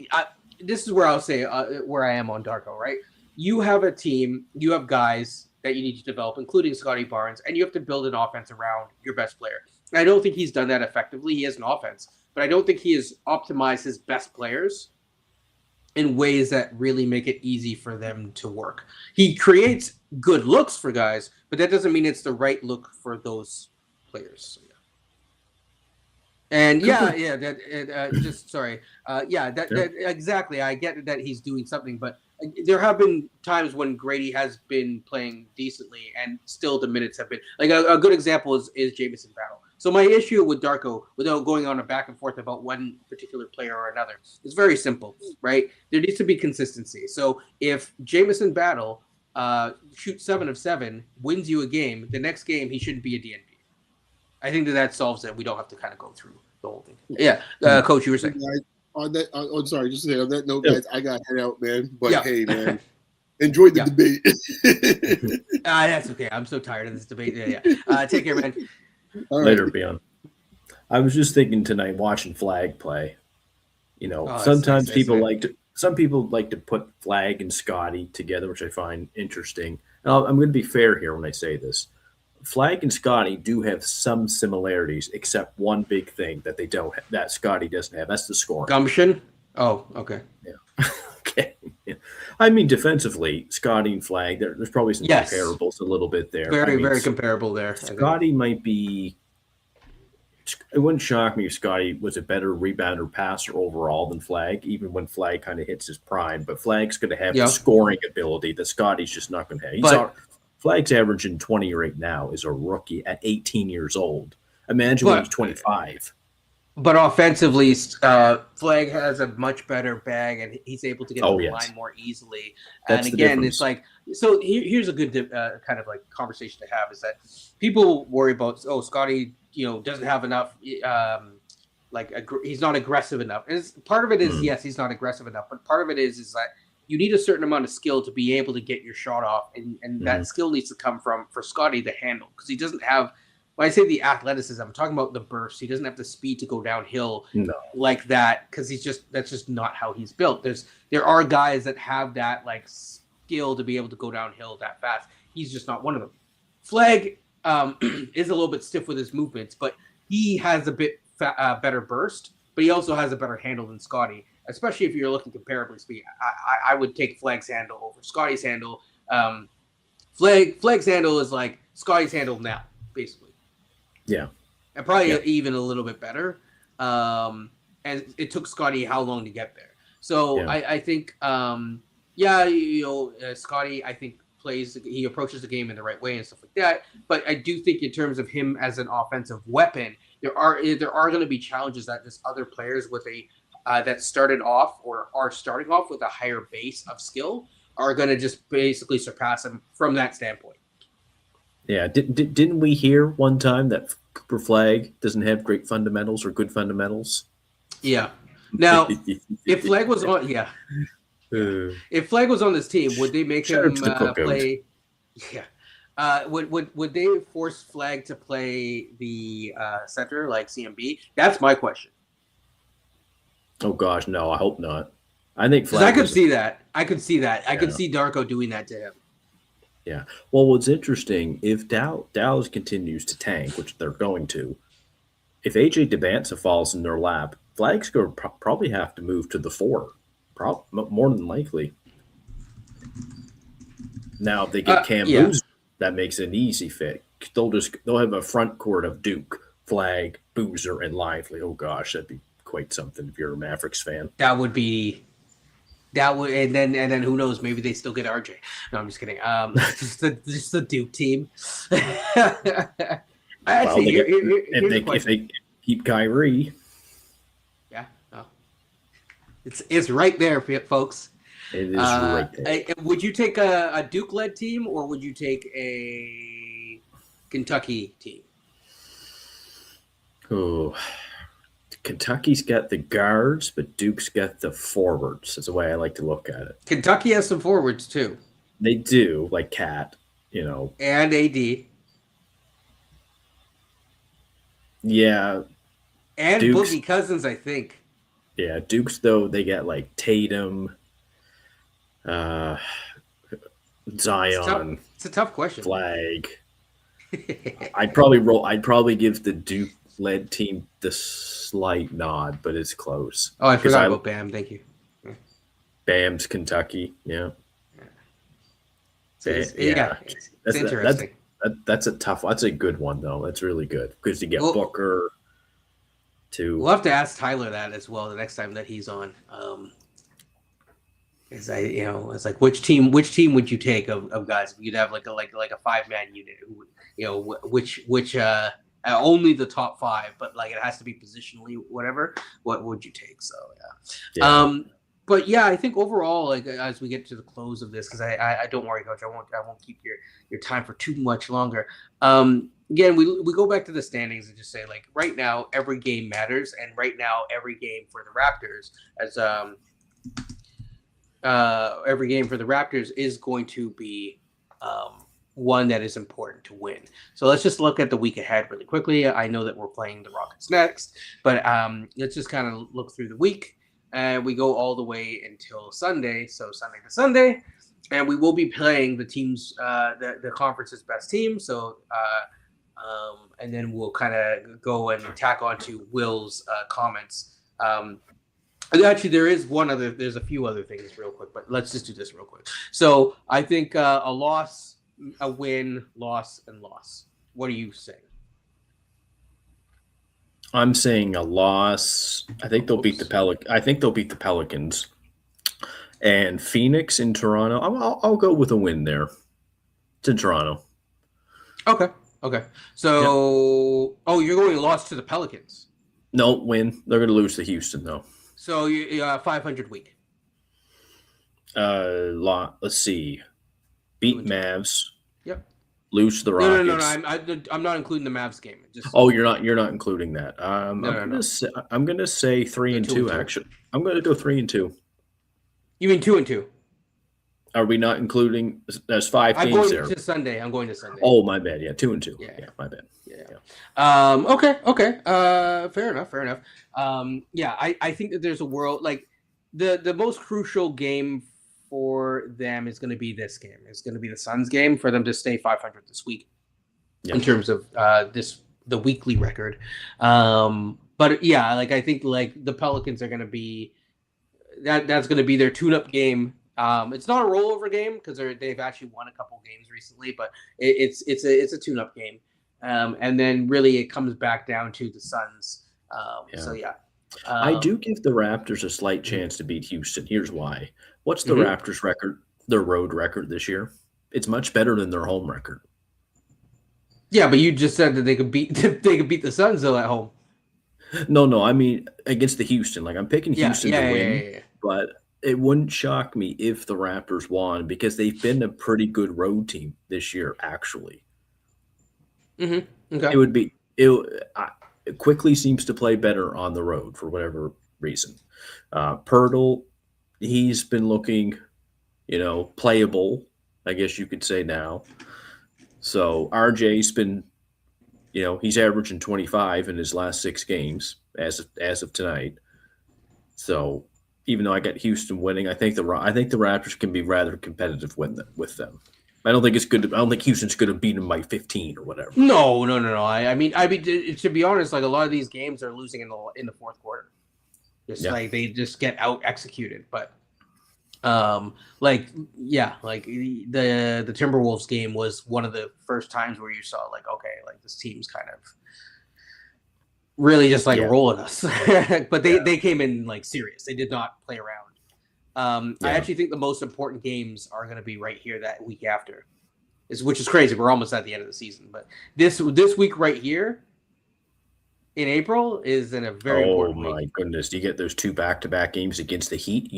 this is where I'll say where I am on Darko, right? You have a team, you have guys that you need to develop, including Scotty Barnes, and you have to build an offense around your best player. And I don't think he's done that effectively. He has an offense, but I don't think he has optimized his best players in ways that really make it easy for them to work. He creates good looks for guys, but that doesn't mean it's the right look for those players. So, and exactly. I get that he's doing something, but there have been times when Grady has been playing decently and still the minutes have been like a good example is Jamison Battle. So my issue with Darko, without going on a back and forth about one particular player or another, is very simple, right? There needs to be consistency. So if Jamison Battle shoots 7 of 7, wins you a game, the next game he shouldn't be a DNP. I think that solves it. We don't have to kind of go through the whole thing. Yeah, Coach, you were saying. On that, sorry, just to say on that note, Yeah. guys, I got to head out, man. But Yeah. hey, man, enjoyed the Yeah. debate. That's okay. I'm so tired of this debate. Yeah. Take care, man. All right. Later, Beyond. I was just thinking tonight, watching Flag play. You know, Oh, sometimes that's people nice. some people like to put Flag and Scotty together, which I find interesting. And I'm going to be fair here when I say this. Flag and Scotty do have some similarities, except one big thing that they don't have, that Scotty doesn't have. That's the scoring. Gumption. Oh, okay. Yeah. Okay. Yeah. I mean, defensively, Scotty and Flag, there's probably some comparables a little bit there. Very comparable there. Scotty might be. It wouldn't shock me if Scotty was a better rebounder passer overall than Flag, even when Flag kind of hits his prime. But Flag's going to have the scoring ability that Scotty's just not going to have. Flag's averaging 20 right now is a rookie at 18 years old. Imagine when he's 25. But offensively, Flag has a much better bag, and he's able to get the line more easily. That's and again, it's like, so here's a good kind of like conversation to have, is that people worry about, Scotty, doesn't have enough, he's not aggressive enough. And part of it is, yes, he's not aggressive enough, but part of it is that you need a certain amount of skill to be able to get your shot off, and that skill needs to come for Scotty the handle, because he doesn't have. When I say the athleticism, I'm talking about the burst. He doesn't have the speed to go downhill like that, because that's just not how he's built. There are guys that have that like skill to be able to go downhill that fast. He's just not one of them. Flag is a little bit stiff with his movements, but he has a bit better burst, but he also has a better handle than Scotty. Especially if you're looking comparably speed, I would take Flag's handle over Scotty's handle. Flag's handle is like Scotty's handle now, basically. Yeah, and probably even a little bit better. And it took Scotty how long to get there? So I think, Scotty, I think he approaches the game in the right way and stuff like that. But I do think in terms of him as an offensive weapon, there are going to be challenges that there's other players with that started off or are starting off with a higher base of skill are going to just basically surpass him from that standpoint. Yeah, didn't we hear one time that Cooper Flag doesn't have great fundamentals or good fundamentals? Yeah. Now, if Flag was on, if Flag was on this team, would they make him play? Yeah. Would they force Flag to play the center like CMB? That's my question. Oh gosh, no, I hope not. I think Flag. I could see that. I could see Darko doing that to him. Yeah. Well, what's interesting, if Dallas continues to tank, which they're going to, if AJ Debanza falls in their lap, Flag's going to probably have to move to the 4, more than likely. Now, if they get Cam Boozer, that makes it an easy fit. They'll have a front court of Duke, Flag, Boozer, and Lively. Oh gosh, that'd be quite something if you're a Mavericks fan. That would, and then who knows? Maybe they still get RJ. No, I'm just kidding. Just the Duke team. If they keep Kyrie, it's right there, folks. It is right there. Would you take a Duke-led team, or would you take a Kentucky team? Oh. Kentucky's got the guards, but Duke's got the forwards. That's the way I like to look at it. Kentucky has some forwards, too. They do, like Cat, And AD. Yeah. And Duke's, Boogie Cousins, I think. Yeah, Duke's, though, they got, like, Tatum, Zion. It's a tough question. Flag. I'd probably give the Duke-led team the slight nod, but it's close. Oh, I forgot about Bam. Thank you. Bam's Kentucky. Yeah. It's interesting. That's a tough. That's a good one though. That's really good because you get Booker. We'll have to ask Tyler that as well the next time that he's on. It's like which team would you take of guys? If you'd have like a 5-man unit, which only the top 5, but like it has to be positionally whatever. What would you take? So but yeah, I think overall, like as we get to the close of this, because I don't worry, Coach, I won't keep your time for too much longer. again, we go back to the standings and just say, like, right now every game matters, and right now every game for the Raptors is going to be one that is important to win. So let's just look at the week ahead really quickly. I know that we're playing the Rockets next, but let's just kind of look through the week. And we go all the way until Sunday. So Sunday to Sunday. And we will be playing the teams, the conference's best team. So, and then we'll kind of go and tack on to Will's comments. Actually, there's a few other things real quick, but let's just do this real quick. So I think a loss, a win, loss, and loss. What are you saying? I'm saying a loss. I think they'll beat the Pelicans. And Phoenix in Toronto. I'll go with a win there. It's in Toronto. Okay. So, you're going loss to the Pelicans. No, win. They're going to lose to Houston, though. So you 500 week. Let's see. Beat Mavs. Yep. Lose to the Rockets. No. I'm not including the Mavs game. You're not including that. I'm going to say 3-2. Actually, I'm going to go 3-2. You mean 2-2? Are we not including? There's 5 games there. I'm going to Sunday. Oh, my bad. Yeah, 2-2. Yeah, my bad. Yeah. Okay. Fair enough. I think that there's a world like the most crucial game for them is going to be this game. It's going to be the Suns game for them to stay 500 this week in terms of the weekly record. But yeah, like I think like the Pelicans are going to be that's going to be their tune-up game. It's not a rollover game because they've actually won a couple games recently, but it's a tune-up game. And then really it comes back down to the Suns. So yeah. I do give the Raptors a slight chance to beat Houston. Here's why. What's the Raptors record, their road record this year? It's much better than their home record. Yeah, but you just said that they could beat the Suns though at home. No, I mean against the Houston. Like I'm picking Houston to win, but it wouldn't shock me if the Raptors won because they've been a pretty good road team this year, actually. Okay. It quickly seems to play better on the road for whatever reason. Pirtle, he's been looking, playable, I guess you could say now. So RJ's been, he's averaging 25 in his last 6 games as of tonight. So even though I got Houston winning, I think the Raptors can be rather competitive with them. I don't think it's good. I don't think Houston's going to beat them by 15 or whatever. No. I mean, to be honest, like a lot of these games are losing in the fourth quarter. Like they just get out executed. But the Timberwolves game was one of the first times where you saw like, okay, like this team's kind of really just rolling us. But they came in like serious. They did not play around. I actually think the most important games are going to be right here that week after, which is crazy. We're almost at the end of the season, but this week right here in April is in a very important week. Oh my goodness! You get those 2 back-to-back games against the Heat.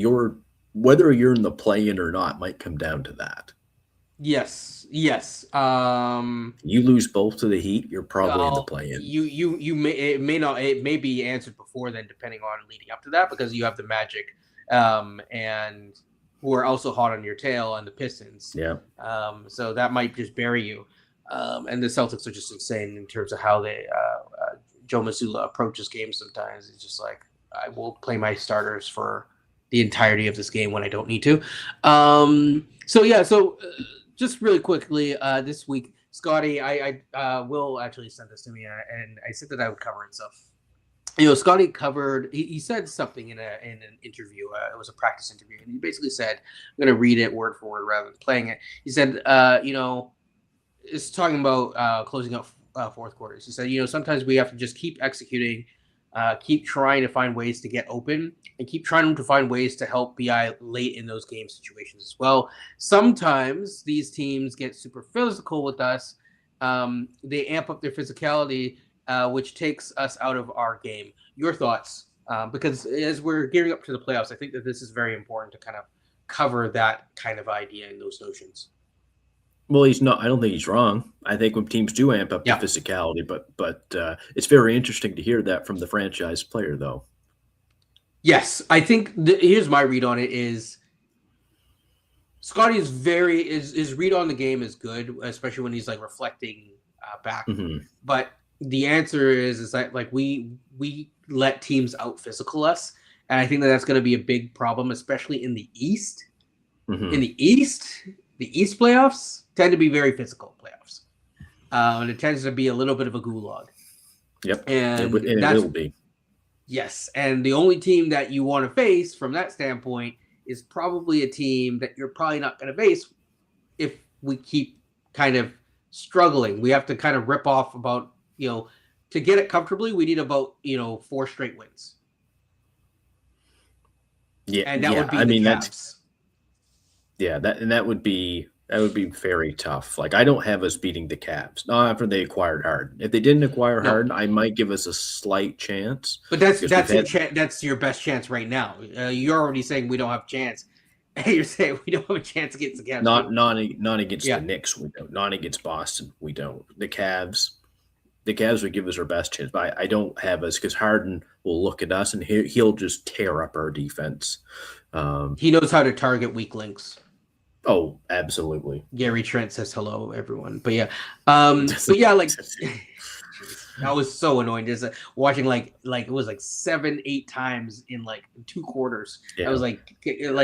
Whether you're in the play-in or not might come down to that. Yes. You lose both to the Heat, you're probably in the play-in. It may be answered before then, depending on leading up to that, because you have the Magic. And who are also hot on your tail and the Pistons. Yeah. So that might just bury you. And the Celtics are just insane in terms of how they Joe Mazzulla approaches games sometimes. It's just like, I will play my starters for the entirety of this game when I don't need to. So just really quickly, this week, Scotty, I Will actually sent this to me, and I said that I would cover it. So Scotty covered. He said something in an interview. It was a practice interview, and he basically said, "I'm going to read it word for word rather than playing it." He said, it's talking about closing out fourth quarters. He said, sometimes we have to just keep executing, keep trying to find ways to get open, and keep trying to find ways to help BI late in those game situations as well. Sometimes these teams get super physical with us. They amp up their physicality, which takes us out of our game. Your thoughts? Because as we're gearing up to the playoffs, I think that this is very important to kind of cover that kind of idea and those notions. Well, he's not. I don't think he's wrong. I think when teams do amp up the Yeah. physicality, but it's very interesting to hear that from the franchise player, though. Yes, I think here's my read on it is Scotty is his read on the game is good, especially when he's like reflecting back. Mm-hmm. But the answer is that like we let teams out physical us, and I think that's going to be a big problem, especially in the East. Mm-hmm. In the East playoffs tend to be very physical playoffs, and it tends to be a little bit of a gulag. Yep, And it that's will be. yes, and the only team that you want to face from that standpoint is probably a team that you're probably not going to face if we keep kind of struggling. We have to kind of rip off about, to get it comfortably, we need about, 4 straight wins. Yeah, And that would be I mean, Cavs. That would be very tough. Like, I don't have us beating the Cavs. Not after they acquired Harden. If they didn't acquire Harden, I might give us a slight chance. But that's your best chance right now. You're already saying we don't have a chance. You're saying we don't have a chance against the Cavs. Not against the Knicks. We don't. Not against Boston. We don't. The Cavs would give us our best chance. But I don't have us because Harden will look at us and he'll just tear up our defense. He knows how to target weak links. Oh, absolutely. Gary Trent says hello, everyone. But yeah, like I was so annoyed just watching like it was like 7-8 times in like 2 quarters. Yeah. I was like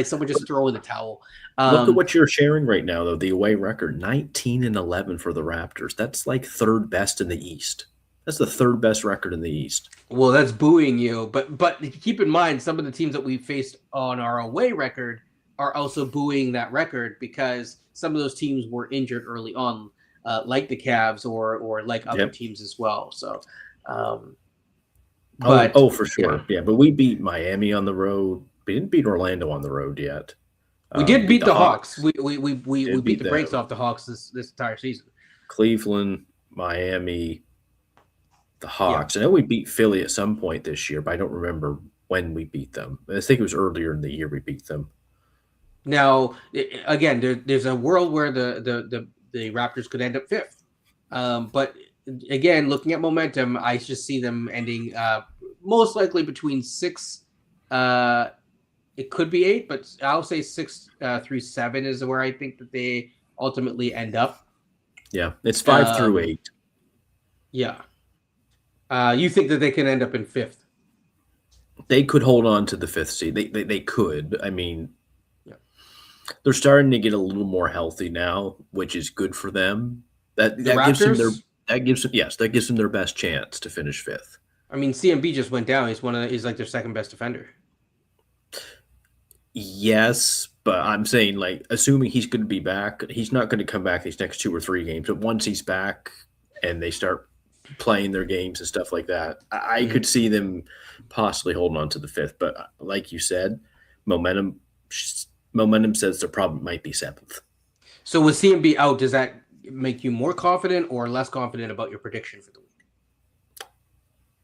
someone just throwing the towel. Look at what you're sharing right now, though. The away record, 19-11 for the Raptors. That's like 3rd best in the East. That's the 3rd best record in the East. Well, that's booing you. But keep in mind, some of the teams that we faced on our away record are also booing that record because some of those teams were injured early on, like the Cavs or like other teams as well. So, for sure. Yeah, but we beat Miami on the road. We didn't beat Orlando on the road yet. We did beat the Hawks. We beat the brakes off the Hawks this entire season. Cleveland, Miami, the Hawks. I know we beat Philly at some point this year, but I don't remember when we beat them. I think it was earlier in the year we beat them. Now, again, there's a world where the Raptors could end up 5th. But again, looking at momentum, I just see them ending most likely between 6. It could be 8, but I'll say 6 through 7 is where I think that they ultimately end up. Yeah, it's 5 through 8. Yeah. You think that they can end up in 5th? They could hold on to the 5th seed. They could. I mean, they're starting to get a little more healthy now, which is good for them. That gives them their best chance to finish 5th. I mean, CMB just went down. He's like their 2nd best defender. Yes, but I'm saying, like, assuming he's going to be back, he's not going to come back these next 2 or 3 games. But once he's back and they start playing their games and stuff like that, I could see them possibly holding on to the 5th. But like you said, momentum says their problem might be 7th. So with CMB out, does that make you more confident or less confident about your prediction for the week?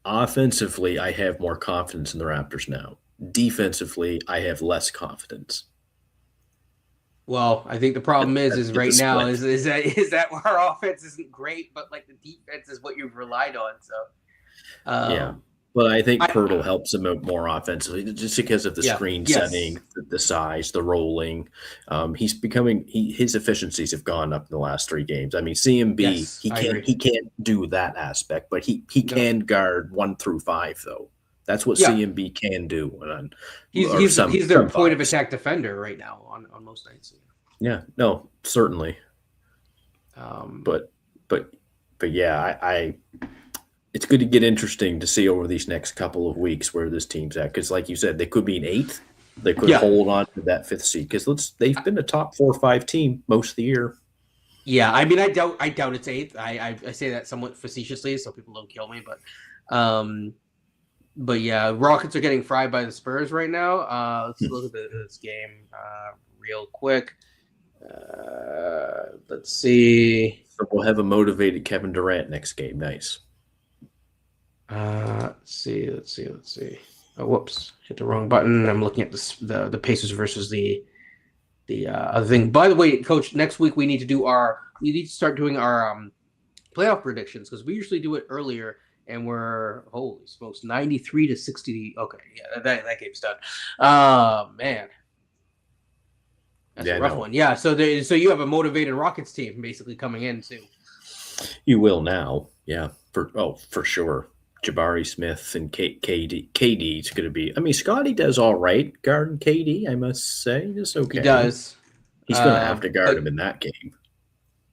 Offensively, I have more confidence in the Raptors now. Defensively, I have less confidence. Well, I think the problem is right now is that our offense isn't great, but like the defense is what you've relied on. So But I think Pirtle helps them out more offensively just because of the screen setting, the size, the rolling. His efficiencies have gone up in the last 3 games. I mean, CMB, he can't do that aspect, but he can guard 1 through 5 though. That's what CMB can do. He's their point of attack defender right now on most nights. Yeah, no, certainly. But yeah, it's going to get interesting to see over these next couple of weeks where this team's at. Because, like you said, they could be an 8th. They could hold on to that 5th seed. Because they've been a top 4 or 5 team most of the year. Yeah, I mean, I doubt it's 8th. I say that somewhat facetiously, so people don't kill me. But yeah, Rockets are getting fried by the Spurs right now. Let's look at this game real quick. Let's see. So we'll have a motivated Kevin Durant next game. Nice. Let's see. Oh, whoops! Hit the wrong button. I'm looking at the Pacers versus the other thing. By the way, Coach, next week we need to start doing our playoff predictions because we usually do it earlier, and we're holy smokes 93 to 60. Okay, yeah, that game's done. Man, that's a rough one. Yeah, so you have a motivated Rockets team basically coming in too. You will now, yeah, for sure. Jabari Smith and KD is going to be. I mean, Scotty does all right guarding KD. I must say, it's okay. He does. He's going to have to guard him in that game.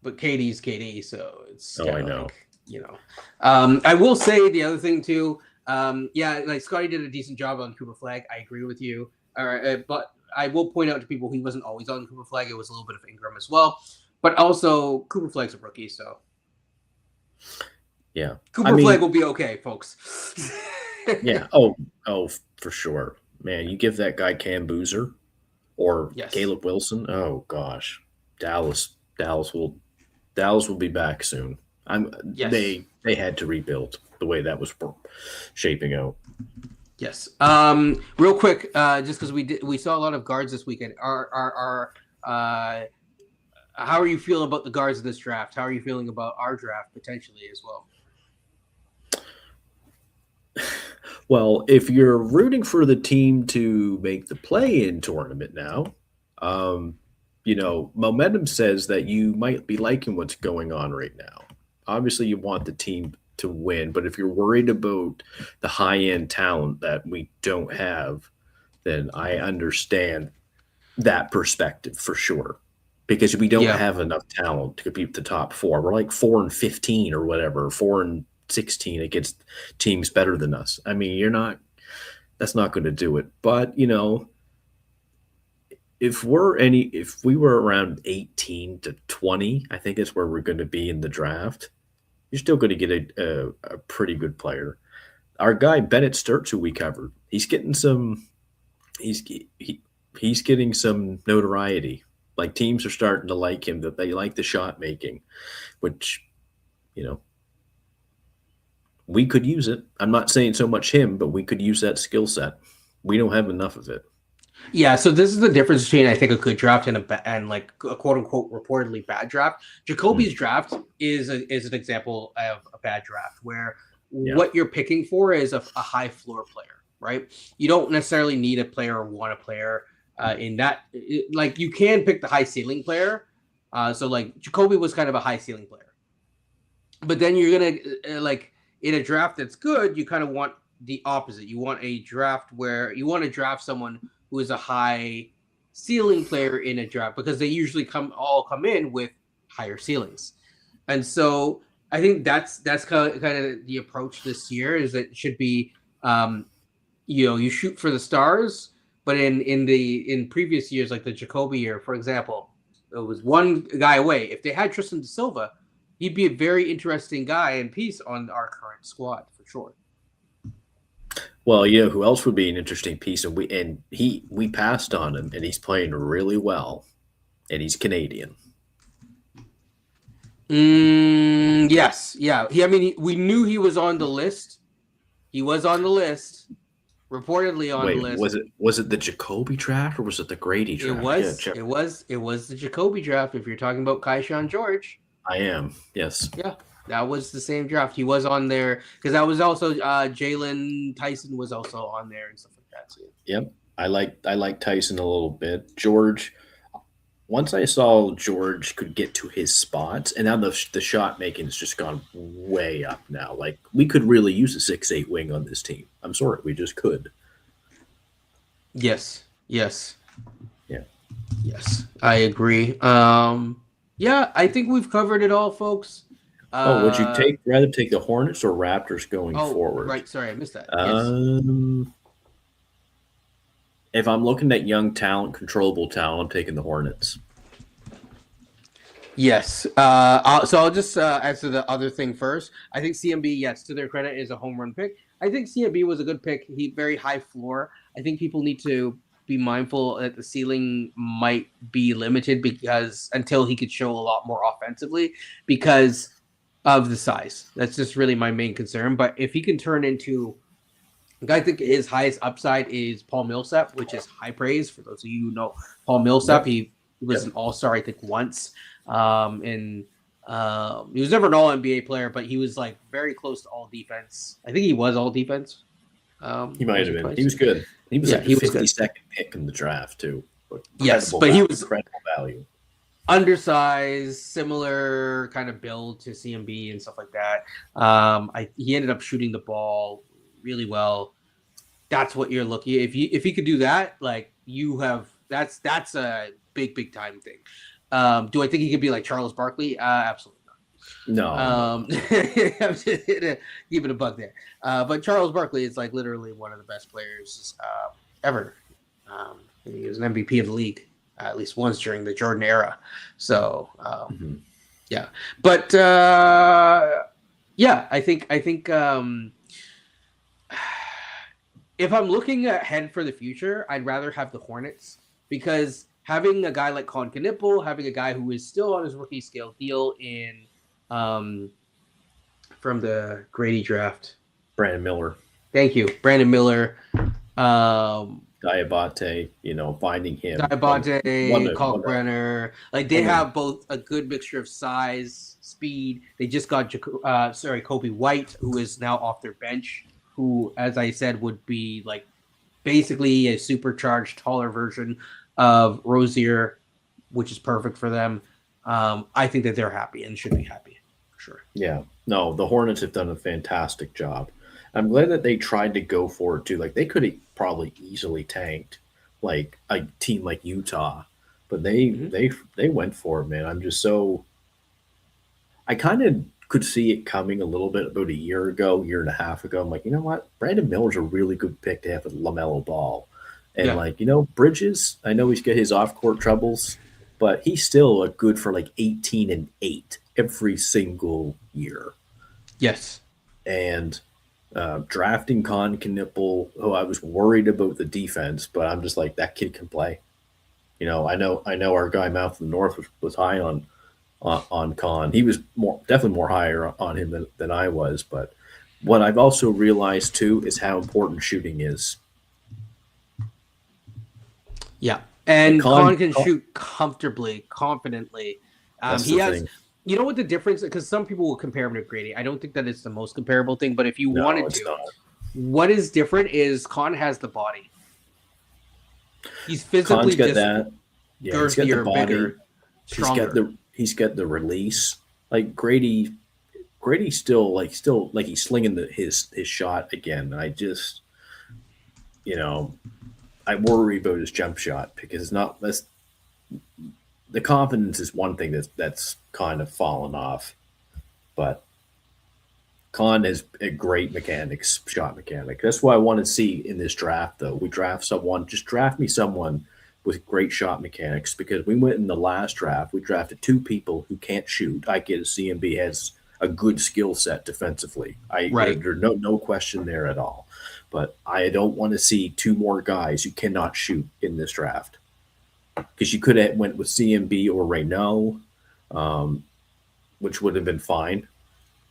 But KD's KD, so it's. I know. I will say the other thing too. Like Scotty did a decent job on Cooper Flag. I agree with you. All right, but I will point out to people he wasn't always on Cooper Flag. It was a little bit of Ingram as well, but also Cooper Flag's a rookie, so. Yeah. Cooper Flag will be okay, folks. Yeah. Oh, for sure. Man, you give that guy Cam Boozer or Caleb Wilson. Oh gosh. Dallas will be back soon. They had to rebuild the way that was shaping out. Yes. Real quick, just because we saw a lot of guards this weekend. How are you feeling about the guards in this draft? How are you feeling about our draft potentially as well? Well, if you're rooting for the team to make the play-in tournament now, momentum says that you might be liking what's going on right now. Obviously, you want the team to win, but if you're worried about the high-end talent that we don't have, then I understand that perspective for sure. Because we don't have enough talent to compete with the top four. We're like 4-15 or whatever, 4-16 against teams better than us. I mean, that's not going to do it. But, if we were around 18 to 20, I think that's where we're going to be in the draft. You're still going to get a pretty good player. Our guy Bennett Sturts, who we covered, he's getting some notoriety. Like teams are starting to like him, that they like the shot making, which, we could use it. I'm not saying so much him, but we could use that skill set. We don't have enough of it. Yeah, so this is the difference between I think a good draft and like a quote unquote reportedly bad draft. Jacoby's draft is an example of a bad draft where what you're picking for is a high floor player, right? You don't necessarily need a player or want a player. In that, like you can pick the high ceiling player. So like Jacoby was kind of a high ceiling player, but then you're gonna like in a draft that's good, you kind of want the opposite. You want a draft where you want to draft someone who is a high ceiling player in a draft because they usually come in with higher ceilings, and so I think that's kind of the approach this year. Is that it should be, you shoot for the stars. But in previous years, like the Jacoby year, for example, it was one guy away. If they had Tristan da Silva, he'd be a very interesting guy and piece on our current squad for sure. Well, who else would be an interesting piece? And we passed on him, and he's playing really well, and he's Canadian. Yes, yeah. We knew he was on the list. He was on the list. Reportedly on the list. Was it the Jacoby draft or was it the Grady draft? It was the Jacoby draft. If you're talking about Kaishan George, I am. Yes. Yeah, that was the same draft. He was on there because that was also Jalen Tyson was also on there and stuff like that too. Yep, I like Tyson a little bit. George. Once I saw George could get to his spots, and now the shot making has just gone way up now. Like, we could really use a 6'8" wing on this team. I'm sorry, we just could. Yes. Yeah. Yes, I agree. I think we've covered it all, folks. Would you rather take the Hornets or Raptors going forward? Right, sorry, I missed that. If I'm looking at young talent, controllable talent, I'm taking the Hornets. Yes. So I'll just answer the other thing first. I think CMB, yes, to their credit, is a home run pick. I think CMB was a good pick. He very high floor. I think people need to be mindful that the ceiling might be limited because until he could show a lot more offensively because of the size. That's just really my main concern. But if he can turn into I think his highest upside is Paul Millsap, which is high praise for those of you who know Paul Millsap. Yep. He was Yep. an All-Star, I think, once. And he was never an All-NBA player, but he was like very close to All Defense. I think he was All Defense. He might once have or been. twice. He was good. He was Yeah, like he the was good. 52nd pick in the draft too. But Yes, incredible but he value, was incredible value. undersized, similar kind of build to CMB and stuff like that. He ended up shooting the ball really well. That's what you're looking. If he could do that, like you have, that's a big time thing. Do I think he could be like Charles Barkley? Absolutely No. not. I'm just gonna give it a bug there. But Charles Barkley is like literally one of the best players ever. He was an MVP of the league at least once during the Jordan era. So yeah, but yeah, I think if I'm looking ahead for the future, I'd rather have the Hornets because having a guy like Con Knipple, having a guy who is still on his rookie scale deal in from the Grady draft. Brandon Miller. Thank you. Brandon Miller. Diabate, finding him. Diabate, Kalkbrenner. Like they have both a good mixture of size, speed. They just got Kobe White, who is now off their bench, who, as I said, would be like basically a supercharged, taller version of Rozier, which is perfect for them. I think that they're happy and should be happy, for sure. Yeah. No, the Hornets have done a fantastic job. I'm glad that they tried to go for it too. Like they could have probably easily tanked like a team like Utah, but they went for it, man. I kind of could see it coming a little bit about a year and a half ago. I'm like, you know what? Brandon Miller's a really good pick to have with LaMelo Ball. And Bridges, I know he's got his off-court troubles, but he's still a good for like 18-8 every single year. Yes. And drafting Con Knipple, I was worried about the defense, but I'm just like, that kid can play. I know our guy Mouth in the North was high on Con. He was definitely more higher on him than I was. But what I've also realized too is how important shooting is. Yeah, and Con can shoot comfortably, confidently. He has. Thing. You know what the difference? Because some people will compare him to Grady. I don't think that it's the most comparable thing, but if you wanted to, what is different is Con has the body. He's physically got that. Yeah, he's got the body. Bigger, stronger. He's got the release. Like Grady's still he's slinging his shot again. I just, I worry about his jump shot because the confidence is one thing that's kind of fallen off, but Con is a great shot mechanic. That's what I want to see in this draft, though. We draft me someone with great shot mechanics because we went in the last draft. We drafted two people who can't shoot. I get CMB has a good skill set defensively. There's no question there at all. But I don't want to see two more guys who cannot shoot in this draft. Because you could have went with CMB or Reynaud, which would have been fine.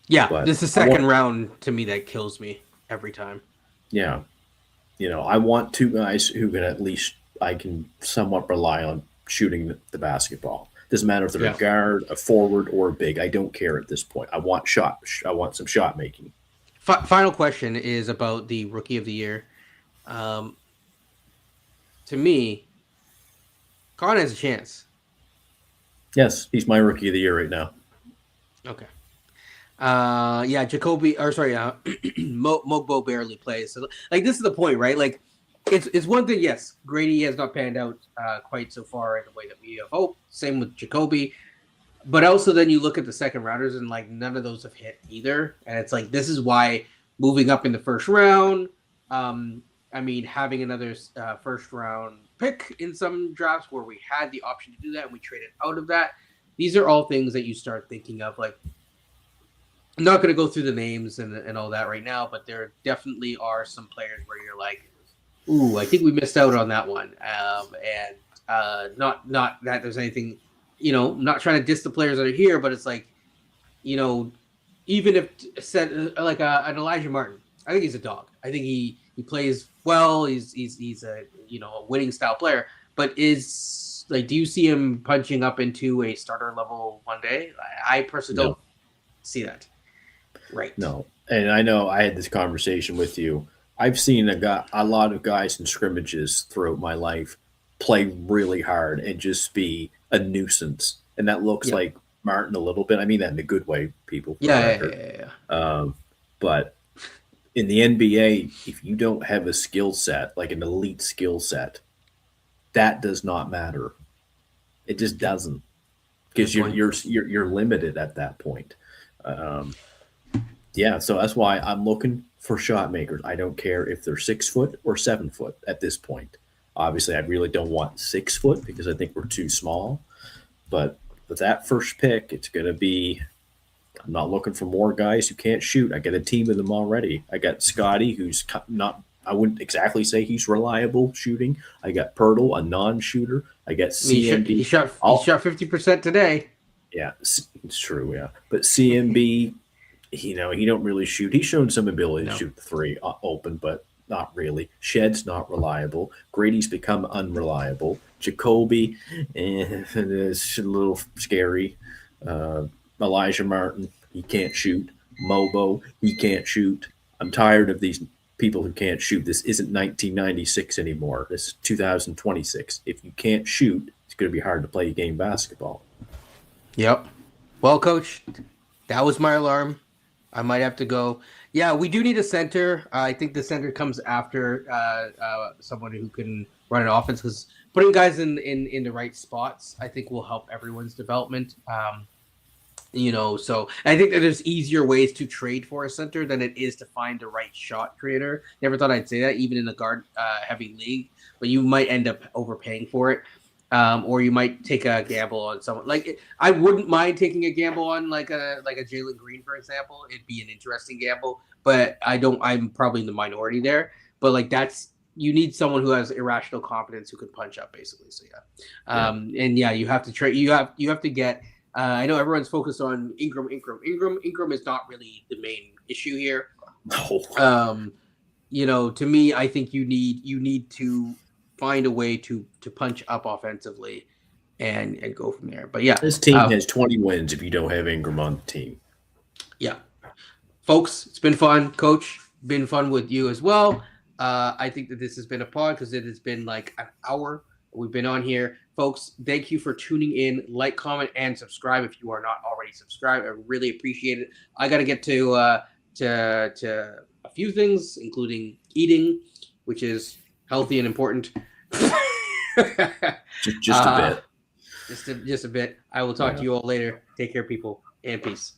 Yeah, but this is the second round to me that kills me every time. Yeah. I want two guys who can at least I can somewhat rely on shooting the basketball. Doesn't matter if they're a guard, a forward, or a big. I don't care at this point. I want some shot making. Final question is about the Rookie of the Year. To me, Con has a chance. Yes, he's my Rookie of the Year right now. Okay. Mogbo barely plays. So, like, this is the point, right? Like, it's one thing, yes, Grady has not panned out quite so far in the way that we have hoped. Same with Jacoby. But also then you look at the second rounders and, like, none of those have hit either. And it's like, this is why moving up in the first round, having another first round pick in some drafts where we had the option to do that and we traded out of that. These are all things that you start thinking of. Like, I'm not going to go through the names and all that right now, but there definitely are some players where you're like, ooh, I think we missed out on that one. Not that there's anything, not trying to diss the players that are here, but it's like, even if said like an Elijah Martin, I think he's a dog. I think he plays well. He's a a winning style player, but is like, do you see him punching up into a starter level one day? I personally don't see that. Right. No. And I know I had this conversation with you. I've seen a lot of guys in scrimmages throughout my life play really hard and just be a nuisance. And that looks like Martin a little bit. I mean that in a good way, people. For the record. But in the NBA, if you don't have a skill set, like an elite skill set, that does not matter. It just doesn't, because you're limited at that point. Yeah, so that's why I'm looking for shot makers. I don't care if they're 6 foot or 7 foot at this point. Obviously, I really don't want 6 foot because I think we're too small. But with that first pick, it's going to be. I'm not looking for more guys who can't shoot. I got a team of them already. I got Scotty, who's not. I wouldn't exactly say he's reliable shooting. I got Pirtle, a non-shooter. I got CMB. He shot 50% today. Yeah, it's true. Yeah, but CMB. He don't really shoot. He's shown some ability to shoot the three open, but not really. Shed's not reliable. Grady's become unreliable. Jacoby is a little scary. Elijah Martin, he can't shoot. Mobo, he can't shoot. I'm tired of these people who can't shoot. This isn't 1996 anymore. This is 2026. If you can't shoot, it's going to be hard to play game basketball. Yep. Well, Coach, that was my alarm. I might have to go. Yeah, we do need a center. I think the center comes after someone who can run an offense, because putting guys in the right spots, I think, will help everyone's development. So I think that there's easier ways to trade for a center than it is to find the right shot creator. Never thought I'd say that, even in a guard heavy league, but you might end up overpaying for it. Or you might take a gamble on someone. Like, I wouldn't mind taking a gamble on like a Jalen Green, for example. It'd be an interesting gamble, but I'm probably in the minority there. But like, you need someone who has irrational confidence who can punch up, basically. So and you have to trade. You have to get. I know everyone's focused on Ingram. Ingram is not really the main issue here. No. To me, I think you need to find a way to punch up offensively and go from there. But yeah, this team has 20 wins if you don't have Ingram on the team. Yeah, folks, it's been fun. Coach, been fun with you as well. I think that this has been a pod because it has been like an hour we've been on here. Folks, thank you for tuning in. Like, comment, and subscribe if you are not already subscribed. I really appreciate it. I got to get to a few things, including eating, which is healthy and important. just a bit. Just a bit. I will talk to you all later. Take care, people, and peace.